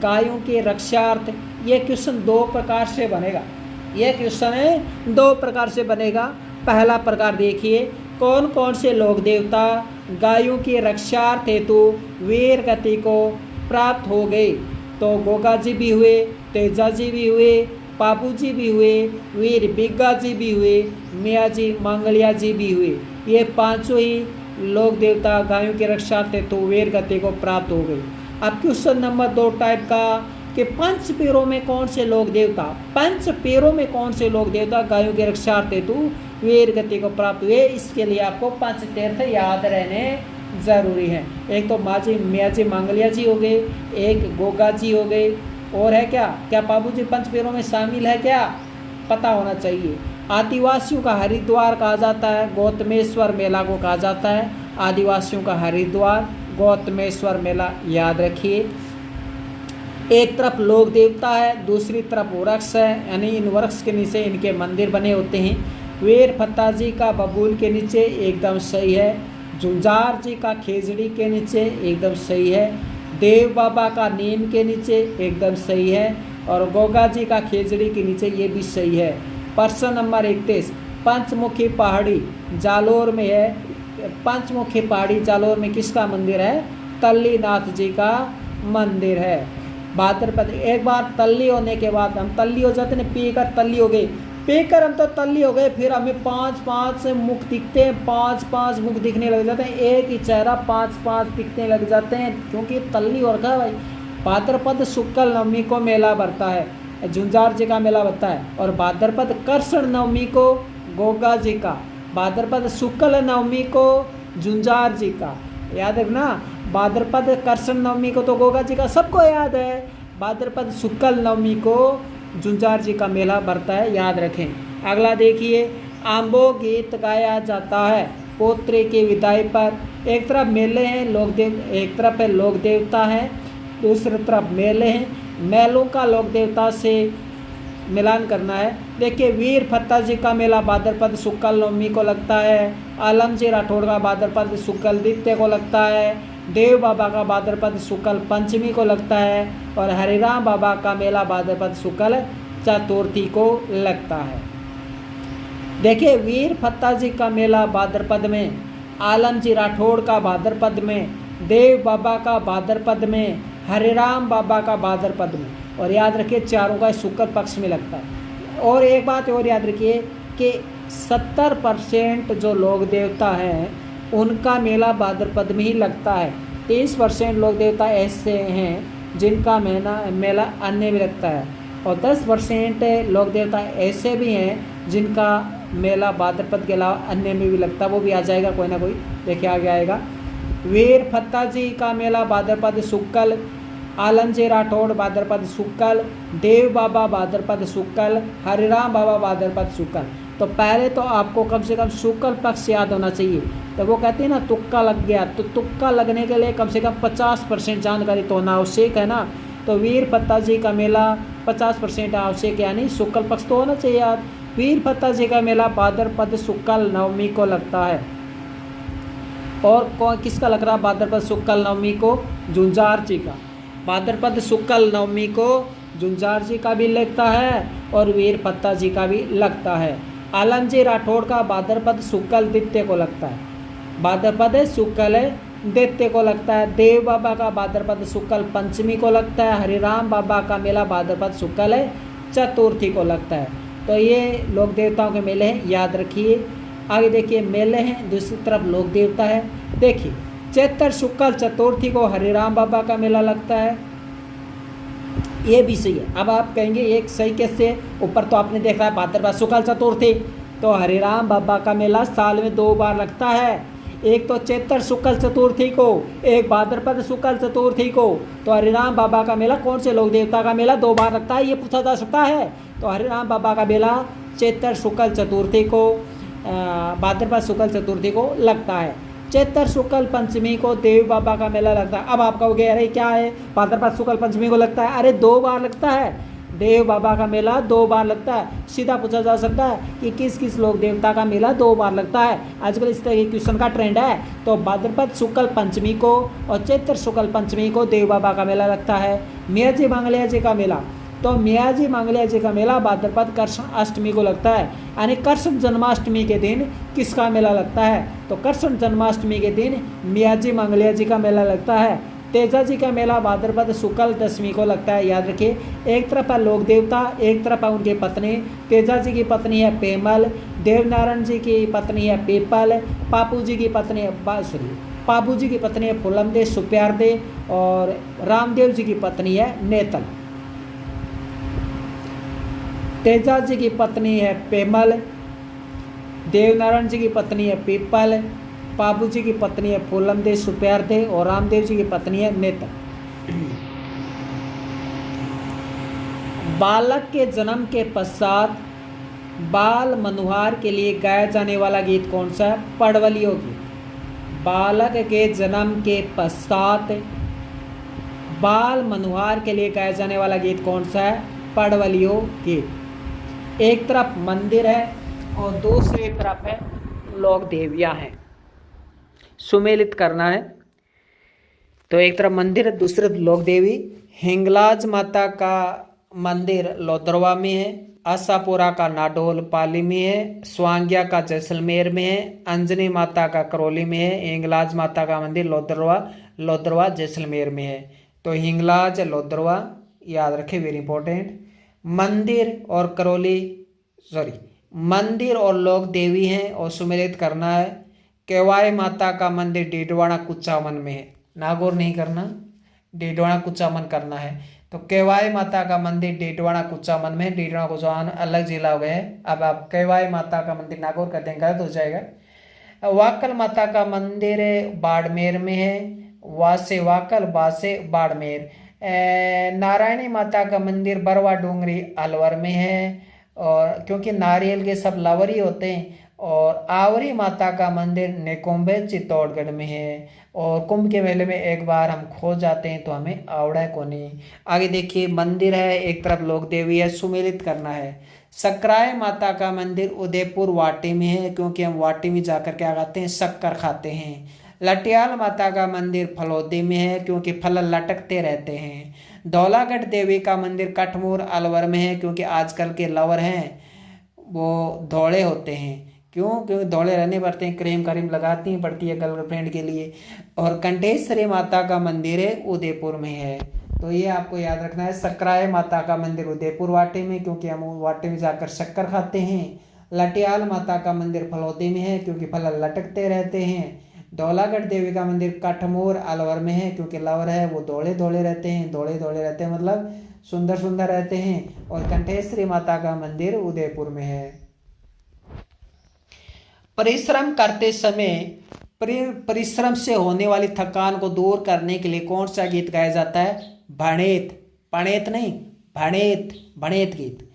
गायों के रक्षार्थ। ये क्वेश्चन दो प्रकार से बनेगा। ये क्वेश्चन है दो प्रकार से बनेगा। पहला प्रकार देखिए, कौन कौन से लोक देवता गायों की रक्षार्थ हेतु वीर गति को प्राप्त हो गए। तो गोगा जी भी हुए, तेजा जी भी हुए, पापू जी भी हुए, वीर बिग्गा जी भी हुए, मियाँ जी मांगलिया जी भी हुए। ये पांचों ही लोक देवता गायों की रक्षार्थ हेतु वीर गति को प्राप्त हो गई। अब क्वेश्चन नंबर 2 टाइप का कि पंच पैरों में कौन से लोक देवता, पंच पैरों में कौन से लोक देवता गायों की रक्षार्थ हेतु वीर गति को प्राप्त हुए। इसके लिए आपको पंच तीर्थ याद रहने जरूरी है। एक तो माजी मियाँ जी मांगलिया जी हो गए, एक गोगा जी हो गए, और है क्या बाबू जी पंच पैरों में शामिल है क्या, पता होना चाहिए। आदिवासियों का हरिद्वार कहा जाता है, गौतमेश्वर मेला को कहा जाता है आदिवासियों का हरिद्वार, गौतमेश्वर मेला, याद रखिए। एक तरफ लोक देवता है, दूसरी तरफ वृक्ष है, यानी इन वृक्ष के नीचे इनके मंदिर बने होते हैं। वीर फत्ता जी का बबूल के नीचे एकदम सही है। झुंझार जी का खेजड़ी के नीचे एकदम सही है। देव बाबा का नीम के नीचे एकदम सही है, और गोगा जी का खेजड़ी के नीचे ये भी सही है। प्रश्न नंबर 31, पंचमुखी पहाड़ी जालोर में है। पंचमुखी पहाड़ी जालोर में किसका मंदिर है? तल्ली नाथ जी का मंदिर है। भाद्रपद, एक बार तल्ली होने के बाद हम तल्ली हो जाते हैं, पी कर तल्ली हो गई, पीकर हम तो तल्ली हो गए, फिर हमें 5-5 मुख दिखते हैं, 5-5 मुख दिखने लग जाते हैं, एक ही चेहरा 5-5 दिखने लग जाते हैं, क्योंकि तल्ली हो रखा है भाई। भाद्रपद शुक्ल नवमी को मेला भरता है, झुंझार जी का मेला भरता है, और भाद्रपद कृष्ण नवमी को गोगा जी का, भाद्रपद शुक्ल नवमी को झुंझार जी का, याद रखना। भाद्रपद कृष्ण नवमी को तो गोगा जी का सबको याद है, भाद्रपद शुक्ल नवमी को झुंझार जी का मेला भरता है, याद रखें। अगला देखिए, आंबो गीत गाया जाता है पोत्रे की विदाई पर। एक तरफ मेले हैं, लोक देव, एक तरफ है लोक देवता है, दूसरी तरफ मेले हैं। मेलों का लोक देवता से मिलान करना है। देखिए, वीर फत्ता जी का मेला भाद्रपद शुक्ल नवमी को लगता है, आलम जी राठौड़ का भाद्रपद शुक्ल द्वितीय को लगता है, देव बाबा का भाद्रपद शुक्ल पंचमी को लगता है, और हरिराम बाबा का मेला भाद्रपद शुक्ल चतुर्थी को लगता है। देखिए, वीर फत्ता जी का मेला भाद्रपद में, आलम जी राठौड़ का भाद्रपद में, देव बाबा का भाद्रपद में, हरिराम बाबा का भाद्रपद में, और याद रखिए चारों का शुक्ल पक्ष में लगता है। और एक बात और याद रखिए कि 70% जो लोक देवता हैं उनका मेला भाद्रपद में ही लगता है। 30% लोक देवता ऐसे हैं जिनका मेला अन्य में लगता है, और 10% लोक देवता ऐसे भी हैं जिनका मेला भाद्रपद के अलावा अन्य में भी लगता है, वो भी आ जाएगा कोई ना कोई। देखिए आगे आएगा, वीर फत्ता जी का मेला भाद्रपद शुक्ल, आलम जी राठौड़ भाद्रपद शुक्ल, देव बाबा भाद्रपद शुक्ल, हरिराम बाबा भाद्रपद शुक्ल। तो पहले तो आपको कम से कम शुक्ल पक्ष याद होना चाहिए। तो वो कहते हैं ना तुक्का लग गया, तो तुक्का लगने के लिए कम से कम 50% जानकारी तो होना आवश्यक है ना। तो वीर फत्ता जी का मेला 50% आवश्यक, यानी शुक्ल पक्ष तो होना चाहिए याद। वीर फत्ता जी का मेला भाद्रपद शुक्ल नवमी को लगता है, और किसका लग रहा है भाद्रपद शुक्ल नवमी को? झुंझार जी का। भाद्रपद शुक्ल नवमी को झुंझार जी का भी लगता है, और वीर फत्ता जी का भी लगता है। आलम जी राठौड़ का भाद्रपद शुक्ल द्वितीय को लगता है, भाद्रपद शुक्ल द्वितीय को लगता है। देव बाबा का भाद्रपद शुक्ल पंचमी को लगता है, हरिराम बाबा का मेला भाद्रपद शुक्ल चतुर्थी को लगता है। तो ये लोक देवताओं के मेले हैं, याद रखिए। आगे देखिए, मेले हैं, दूसरी तरफ लोक देवता है। देखिए, चैत्र शुक्ल चतुर्थी को हरिराम बाबा का मेला लगता है, ये भी सही है। अब आप कहेंगे एक सही कैसे? ऊपर तो आपने देखा है भाद्रपद शुक्ल चतुर्थी, तो हरिराम बाबा का मेला साल में 2 बार लगता है, एक तो चैत्र शुक्ल चतुर्थी को, एक भाद्रपद शुक्ल चतुर्थी को। तो हरिराम बाबा का मेला कौन से लोक देवता का मेला 2 बार लगता है, ये पूछा जा सकता है। तो हरिराम बाबा का मेला चैत्र शुक्ल चतुर्थी को, भाद्रपद शुक्ल चतुर्थी को लगता है। चैत्र शुक्ल पंचमी को देव बाबा का मेला लगता है। अब आप कहोगे अरे क्या है, भाद्रपद शुक्ल पंचमी को लगता है? अरे 2 बार लगता है, देव बाबा का मेला 2 बार लगता है। सीधा पूछा जा सकता है कि किस किस लोक देवता का मेला 2 बार लगता है। आजकल इस तरह के क्वेश्चन का ट्रेंड है। तो भाद्रपद शुक्ल पंचमी को और चैत्र शुक्ल पंचमी को देव बाबा का मेला लगता है। मियाँ जी मंगलिया जी का मेला, तो मियाँ जी मंगलिया जी का मेला भाद्रपद कृष्ण अष्टमी को लगता है, यानी कृष्ण जन्माष्टमी के दिन किसका मेला लगता है? तो कृष्ण जन्माष्टमी के दिन मियाँ जी मंगलिया जी का मेला लगता है। तेजा जी का मेला भाद्रपद शुक्ल दशमी को लगता है, याद रखिए। एक तरफ है लोक देवता, एक तरफ है उनकी पत्नी। तेजा जी की पत्नी है पेमल, देवनारायण जी की पत्नी है पीपल, पापू जी की पत्नी है पापू जी की पत्नी है फुलमदे सुप्यारदे, और रामदेव जी की पत्नी है नेतल। तेजा जी की पत्नी है पेमल, देवनारायण जी की पत्नी है पीपल, पापू जी की पत्नी है फूलमदे सुप्यारदे, और रामदेव जी की पत्नी है नेतल। बालक के जन्म के पश्चात बाल मनुहार के लिए गाया जाने वाला गीत कौन सा है? पड़वलियों गीत। बालक के जन्म के पश्चात बाल मनुहार के लिए गाया जाने वाला गीत कौन सा है? पड़वलियों गीत। एक तरफ मंदिर है और दूसरी तरफ है लोक देवियाँ हैं। सुमेलित करना है। तो एक तरफ मंदिर है, दूसरी तरफ लोक देवी। हिंगलाज माता का मंदिर लोदरवा में है, आशापुरा का नाडोल पाली में है, स्वांग्या का जैसलमेर में है, अंजनी माता का करौली में है, हिंगलाज माता का मंदिर लोदरवा जैसलमेर में है। तो हिंगलाज लोदरवा याद रखें, वेरी इंपॉर्टेंट। मंदिर और करौली मंदिर और लोक देवी हैं और सुमेलित करना है। केवाई माता का मंदिर डीडवाना कुचामन में है, नागौर नहीं करना, डीडवाना कुचामन करना है। तो केवाई माता का मंदिर डीडवाना कुचामन में, डीडवाना कुचामन अलग जिला हो गए हैं। अब आप केवाई माता का मंदिर नागौर कर देंगे तो हो जाएगा। वाकल माता का मंदिर बाड़मेर में है, वासे वाकल बासे बाड़मेर। नारायणी माता का मंदिर बरवा डूंगरी अलवर में है, और क्योंकि नारियल के सब लावरी होते हैं। और आवरी माता का मंदिर नेकोम्बे चित्तौड़गढ़ में है। और कुंभ के मेले में एक बार हम खो जाते हैं तो हमें आवड़ा है को नहीं। आगे देखिए, मंदिर है, एक तरफ लोक देवी है, सुमेलित करना है। सकराय माता का मंदिर उदयपुर वाटी में है, क्योंकि हम वाटी में जाकर क्या खाते हैं, शक्कर खाते हैं। लटियाल माता का मंदिर फलौदी में है, क्योंकि फल लटकते रहते हैं। धौलागढ़ देवी का मंदिर कठमूर अलवर में है, क्योंकि आजकल के लवर हैं वो धौड़े होते हैं। क्योंकि धौड़े रहने पड़ते हैं, क्रीम क्रीम लगाती पड़ती है गर्लफ्रेंड के लिए। और कंठेश्वरी माता का मंदिर है उदयपुर में है। तो ये आपको याद रखना है। सकराय माता का मंदिर उदयपुर वाटे में, क्योंकि हम वाटे में जाकर शक्कर खाते हैं। लटियाल माता का मंदिर फलौदी में है, क्योंकि फल लटकते रहते हैं। धौलागढ़ देवी का मंदिर कठमोर अलवर में है, क्योंकि लवर है वो धोले धोले रहते हैं, धोले धोले रहते हैं मतलब सुंदर सुंदर रहते हैं। और कंठेश्वरी माता का मंदिर उदयपुर में है। परिश्रम करते समय परिश्रम से होने वाली थकान को दूर करने के लिए कौन सा गीत गाया जाता है? भणेत, पणेत नहीं, भणेत, भणेत गीत।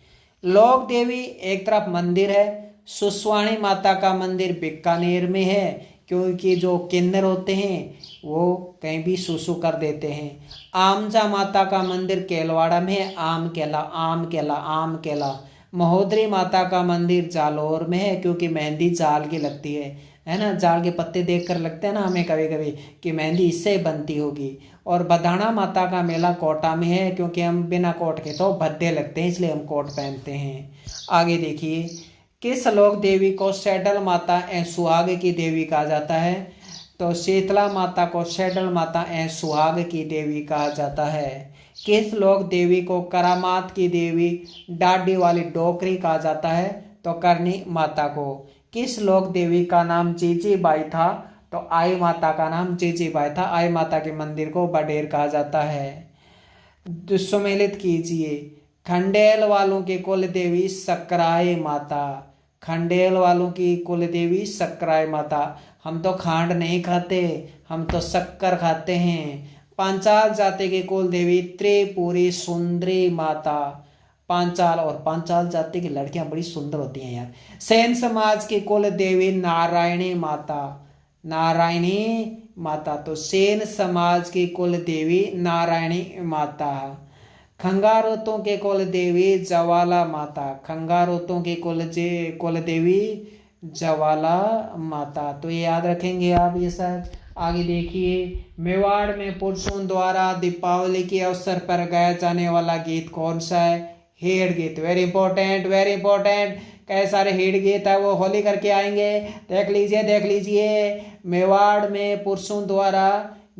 लोक देवी एक तरफ मंदिर है, सुस्वाणी माता का मंदिर बीकानेर में है, क्योंकि जो किन्नर होते हैं वो कहीं भी सुसु कर देते हैं। आमजा माता का मंदिर केलवाड़ा में है, आम केला आम केला आम केला। महोदरी माता का मंदिर जालौर में है, क्योंकि मेहंदी जाल की लगती है ना, जाल के पत्ते देखकर लगते हैं ना हमें कभी कभी कि मेहंदी इससे बनती होगी। और बधाना माता का मेला कोटा में है, क्योंकि हम बिना कोट के तो भद्दे लगते हैं, इसलिए हम कोट पहनते हैं। आगे देखिए, किस लोक देवी को सैडल माता एवं सुहाग की देवी कहा जाता है? तो शीतला माता को सैडल माता एवं सुहाग की देवी कहा जाता है। किस लोक देवी को करामात की देवी, डाडी वाली डोकरी कहा जाता है? तो करनी माता को। किस लोक देवी का नाम जीजी बाई था? तो आई माता का नाम जीजी बाई था। आई माता के मंदिर को बडेर कहा जाता है। सुमेलित कीजिए, खंडेल वालों की कुल देवी सकराय माता। खंडेल वालों की कुल देवी सकराय माता। हम तो खांड नहीं खाते, हम तो शक्कर खाते हैं। पांचाल जाति की कुल देवी त्रिपुरी सुंदरी माता। पांचाल, और पांचाल जाति की लड़कियां बड़ी सुंदर होती हैं यार। सेन समाज की कुल देवी नारायणी माता। नारायणी माता, तो सेन समाज की कुल देवी नारायणी माता। खंगारोतों के कुल देवी जवाला माता। खंगारोतों की कुल देवी जवाला माता। तो ये याद रखेंगे आप ये सब। आगे देखिए, मेवाड़ में पुरुषों द्वारा दीपावली के अवसर पर गाया जाने वाला गीत कौन सा है? हेड़ गीत। Very important, very important. कई सारे हेड़ गीत है, वो होली करके आएंगे, देख लीजिए देख लीजिए। मेवाड़ में पुरुषों द्वारा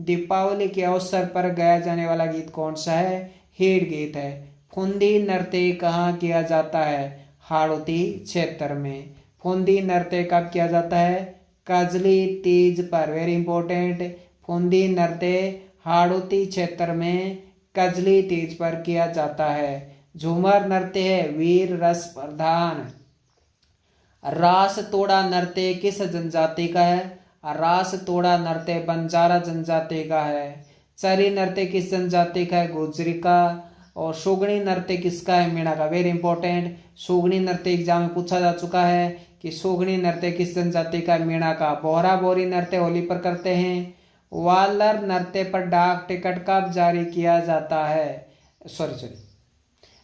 दीपावली के अवसर पर गाया जाने वाला गीत कौन सा है? हेड़ गीत है। फुंदी नृत्य कहाँ किया जाता है? हाड़ौती क्षेत्र में। फुंदी नृत्य कब किया जाता है? कजली तीज पर। Very important. फुंदी नृत्य हाड़ौती क्षेत्र में कजली तीज पर किया जाता है। झूमर नृत्य है वीर रस प्रधान। रास तोड़ा नृत्य किस जनजाति का है? रास तोड़ा नृत्य बंजारा जनजाति का है। चरी नृत्य किस जनजाति का है? गुजरी का। और सुगनी नृत्य किसका है? मीणा का। Very important. सुगनी नृत्य एग्जाम में पूछा जा चुका है कि सुगनी नृत्य किस जनजाति का है? मीणा का। बोहरा बोरी नृत्य होली पर करते हैं। वालर नृत्य पर डाक टिकट कब जारी किया जाता है?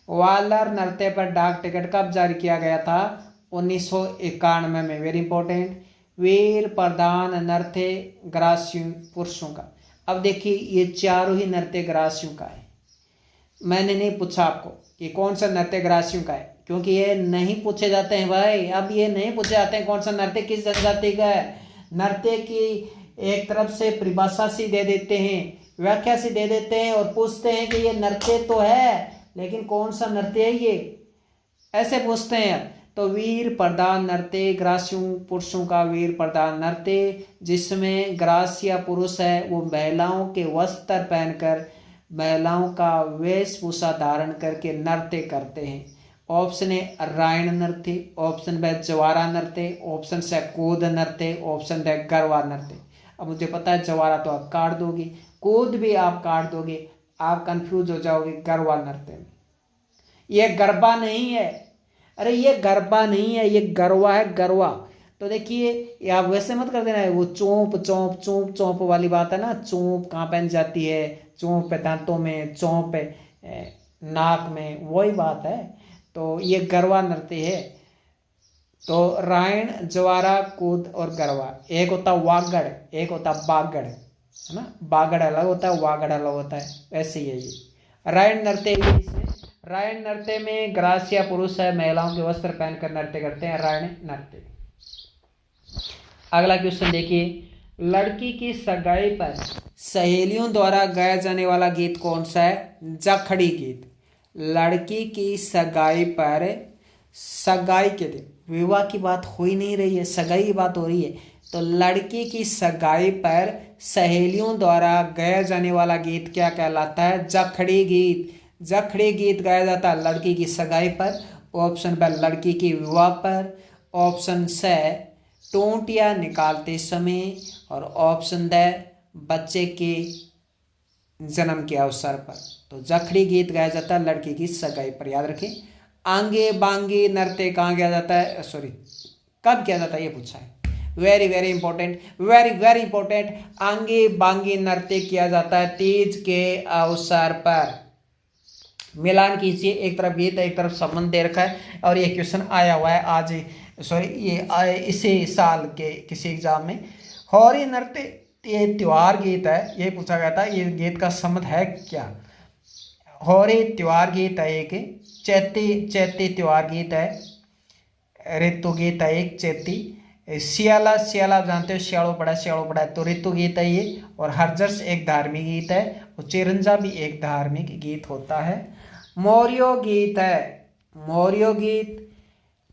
वालर नृत्य पर डाक टिकट कब जारी किया गया था? 1991 में। Very important. वीर प्रधान नृत्य ग्रासीय पुरुषों का। अब देखिए ये चारों ही नृत्य ग्रासियों का है। मैंने नहीं पूछा आपको कि कौन सा नृत्य ग्रासियों का है, क्योंकि ये नहीं पूछे जाते हैं भाई। अब ये नहीं पूछे जाते हैं कौन सा नृत्य किस जनजाति का है। नृत्य की एक तरफ से परिभाषा सी दे देते हैं, व्याख्या सी दे देते हैं और पूछते हैं कि ये नृत्य तो है लेकिन कौन सा नृत्य है ये, ऐसे पूछते हैं। तो वीर प्रधान नृत्य, ग्रासियों पुरुषों का वीर प्रधान नृत्य, जिसमें ग्रासिया पुरुष है वो महिलाओं के वस्त्र पहनकर, महिलाओं का वेशभूषा धारण करके नृत्य करते हैं। ऑप्शन ए रायण नृत्य, ऑप्शन बी जवारा नृत्य, ऑप्शन सी कूद नृत्य, ऑप्शन डी गरबा नृत्य। अब मुझे पता है जवारा तो आप काट दोगे, कूद भी आप काट दोगे, आप कंफ्यूज हो जाओगे गरबा नृत्य में। यह गरबा नहीं है, अरे ये गरबा नहीं है, ये गरबा है, गरबा। तो देखिए आप वैसे मत कर देना, वो चोंप चोंप चोंप चोंप वाली बात है ना, चोंप कहाँ पहन जाती है, चोंप दांतों में, चोंप नाक में, वही बात है। तो ये गरबा नृत्य है। तो रायण, जवारा, कूद और गरबा, एक होता वागड़, एक होता बागड़, है ना। बागड़ अलग होता है, वागड़ अलग होता है, वैसे ही है ये रायण नृत्य। रायण नृत्य में ग्रासिया पुरुष है, महिलाओं के वस्त्र पहनकर नृत्य करते हैं, रायण नृत्य। अगला क्वेश्चन देखिए, लड़की की सगाई पर सहेलियों द्वारा गाया जाने वाला गीत कौन सा है? जखड़ी गीत। लड़की की सगाई पर, सगाई के दिन, विवाह की बात हो ही नहीं रही है, सगाई की बात हो रही है। तो लड़की की सगाई पर सहेलियों द्वारा गाया जाने वाला गीत क्या कहलाता है? जखड़ी गीत। जखड़ी गीत गाया जाता है लड़की की सगाई पर। ऑप्शन बी लड़की की विवाह पर, ऑप्शन सी टोंटियां निकालते समय, और ऑप्शन डी बच्चे के जन्म के अवसर पर। तो जखड़ी गीत गाया जाता है लड़की की सगाई पर, याद रखें। आंगे बांगे नृत्य कहाँ किया जाता है, सॉरी कब किया जाता है, ये पूछा है। Very very important, very very important. आंगे बांगे नृत्य किया जाता है तीज के अवसर पर। मिलान कीजिए, एक तरफ गीत है एक तरफ संबंध दे रखा है, और ये क्वेश्चन आया हुआ है आज, सॉरी ये आए इसी साल के किसी एग्जाम में। होरी नृत्य ये त्योहार गीत है, ये पूछा गया था, ये गीत का संबंध है क्या? होरी त्योहार गीत है एक, चैती त्योहार गीत है, ऋतु गीत है एक चैती। सियाला, सियाला जानते हो, सियाड़ो पड़ा तो ऋतु गीत है ये। और हरजस एक धार्मिक गीत है, और चिरंजा भी एक धार्मिक गीत होता है। मोरियो गीत है, मोरियो गीत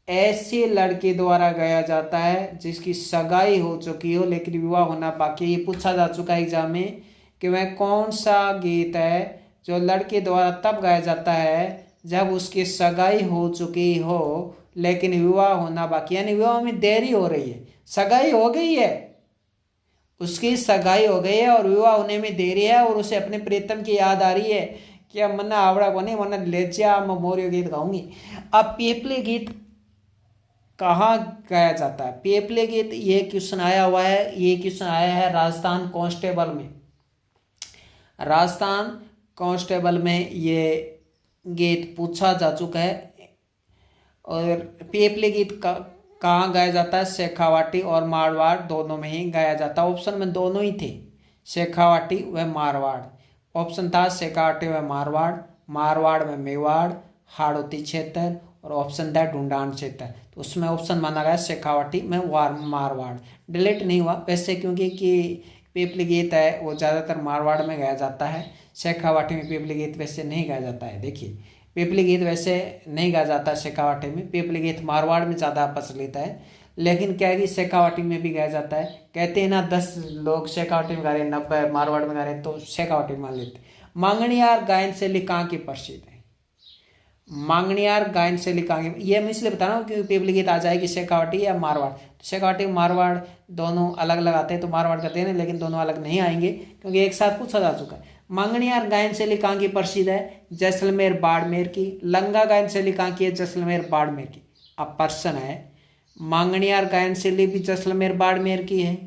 ऐसे लड़के द्वारा गाया जाता है जिसकी सगाई हो चुकी हो लेकिन विवाह होना बाकी। ये पूछा जा चुका है एग्जाम में कि वह कौन सा गीत है जो लड़के द्वारा तब गाया जाता है जब उसकी सगाई हो चुकी हो लेकिन विवाह होना बाकी, यानी विवाह में देरी हो रही है, सगाई हो गई है, उसकी सगाई हो गई है और विवाह होने में देरी है, और उसे अपने प्रीतम की याद आ रही है कि अब मन्ना आवड़ा को नहीं, वरना ले जा मैं मोरियो गीत गाऊंगी। अब पीपले गीत कहाँ गाया जाता है? पीपले गीत, ये क्वेश्चन आया हुआ है, ये क्वेश्चन आया है राजस्थान कांस्टेबल में। राजस्थान कांस्टेबल में ये गीत पूछा जा चुका है। और पीपले गीत कहाँ गाया जाता है? शेखावाटी और मारवाड़ दोनों में ही गाया जाता है। ऑप्शन में दोनों ही थे, शेखावाटी व मारवाड़। ऑप्शन था शेखावाटी व मारवाड़, मारवाड़ में मेवाड़, हाड़ौती क्षेत्र, और ऑप्शन था ढूंढान क्षेत्र। तो उसमें ऑप्शन माना गया शेखावाटी में मारवाड़। डिलीट नहीं हुआ वैसे, क्योंकि कि पीपली गीत है वो ज़्यादातर मारवाड़ में गाया जाता है, शेखावाटी में पीपली गीत वैसे नहीं गाया जाता है। देखिए पीपली गीत वैसे नहीं गाया जाता शेखावाटी में, पीपली गीत मारवाड़ में ज़्यादा प्रचलित है। लेकिन क्या है कि शेखावाटी में भी गाया जाता है। कहते हैं ना 10 लोग शेखावाटी में गा रहे हैं, 90 मारवाड़ में गा रहे हैं, तो शेखावाटी में मान लेते। मांगणियार गायन शैली कहाँ की प्रसिद्ध है? मांगणियार गायन शैली कहाँ की, ये मैं इसलिए बता रहा हूँ क्योंकि पीपली गीत आ जाएगी शेखावाटी या मारवाड़। तो शेखावाटी मारवाड़ दोनों अलग अलग आते हैं, तो मारवाड़ करते हैं, लेकिन दोनों अलग नहीं आएंगे क्योंकि एक साथ पूछा जा चुका है। मांगणियार गायन शैली कहाँ की प्रसिद्ध है? जैसलमेर बाड़मेर की। लंगा गायन शैली कहाँ की है? जैसलमेर बाड़मेर की। अब प्रश्न है, मांगणियार गायन शैली भी जैसलमेर बाड़मेर की है,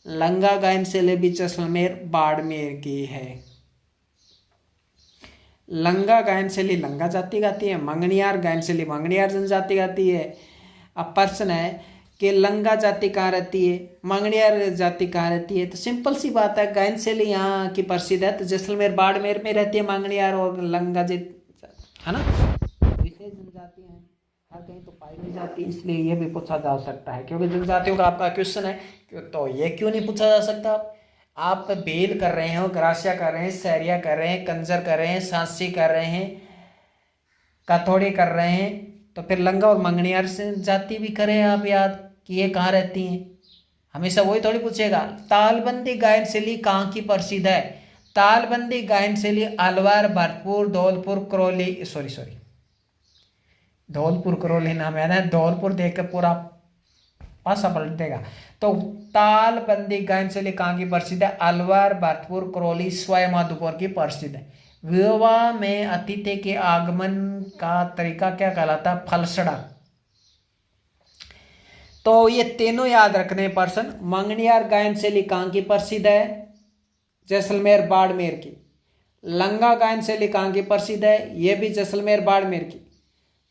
लंगा गायन शैली भी जैसलमेर बाड़मेर की है। लंगा गायन शैली लंगा जाति गाती है, मांगणियार गायन शैली मांगणियार जनजाति गाती है। अब प्रश्न है कि लंगा जाति कहाँ रहती है, मंगनियार जाति कहाँ रहती है। तो सिंपल सी बात है, गायन शैली यहाँ की प्रसिद्ध है। तो जैसलमेर बाड़मेर में रहती है मंगनियार और लंगा जी, है ना। विशेष जनजाति हैं, हर कहीं तो पाई नहीं जाती, इसलिए ये भी पूछा जा सकता है, क्योंकि जनजातियों का आपका क्वेश्चन है। तो ये क्यों नहीं पूछा जा सकता। आप बेल कर रहे हो, ग्रासिया कर रहे हैं, सैरिया कर रहे हैं, कंजर कर रहे हैं, सांसी कर रहे हैं, काथोड़ी कर रहे हैं, तो फिर लंगा और मंगनियार से जाति भी करें आप याद कि ये कहाँ रहती हैं। हमेशा वही थोड़ी पूछेगा। तालबंदी गायन शैली कहाँ की प्रसिद्ध है। तालबंदी गायन शैली अलवार, भरतपुर, धौलपुर, करौली, सॉरी धौलपुर करौली नाम याद है, धौलपुर देख कर पूरा पासा पलट देगा। तो तालबंदी गायन शैली कहाँ की प्रसिद्ध है। अलवार, भरतपुर, करौली, सवाई माधोपुर की प्रसिद्ध है। विवाह में अतिथि के आगमन का तरीका क्या कहलाता है, फलसड़ा। तो ये तीनों याद रखने पर्सन। मंगनियार गायन शैली कहाँ की प्रसिद्ध है, जैसलमेर बाड़मेर की। लंगा गायन शैली कहाँ की प्रसिद्ध है, ये भी जैसलमेर बाड़मेर की।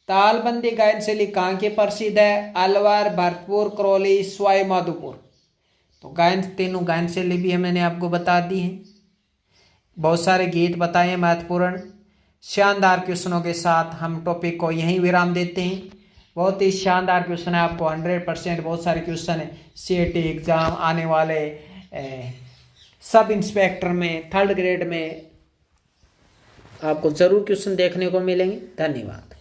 तालबंदी गायन शैली कहाँ की प्रसिद्ध है, अलवार, भरतपुर, करौली, सवाई माधोपुर। तो तीनों गायन शैली भी मैंने आपको बता दी है। बहुत सारे गीत बताए हैं महत्वपूर्ण। शानदार क्वेश्चनों के साथ हम टॉपिक को यहीं विराम देते हैं। बहुत ही शानदार क्वेश्चन है, आपको 100% बहुत सारे क्वेश्चन है CAT एग्जाम आने वाले सब इंस्पेक्टर में 3rd ग्रेड में आपको जरूर क्वेश्चन देखने को मिलेंगे। धन्यवाद।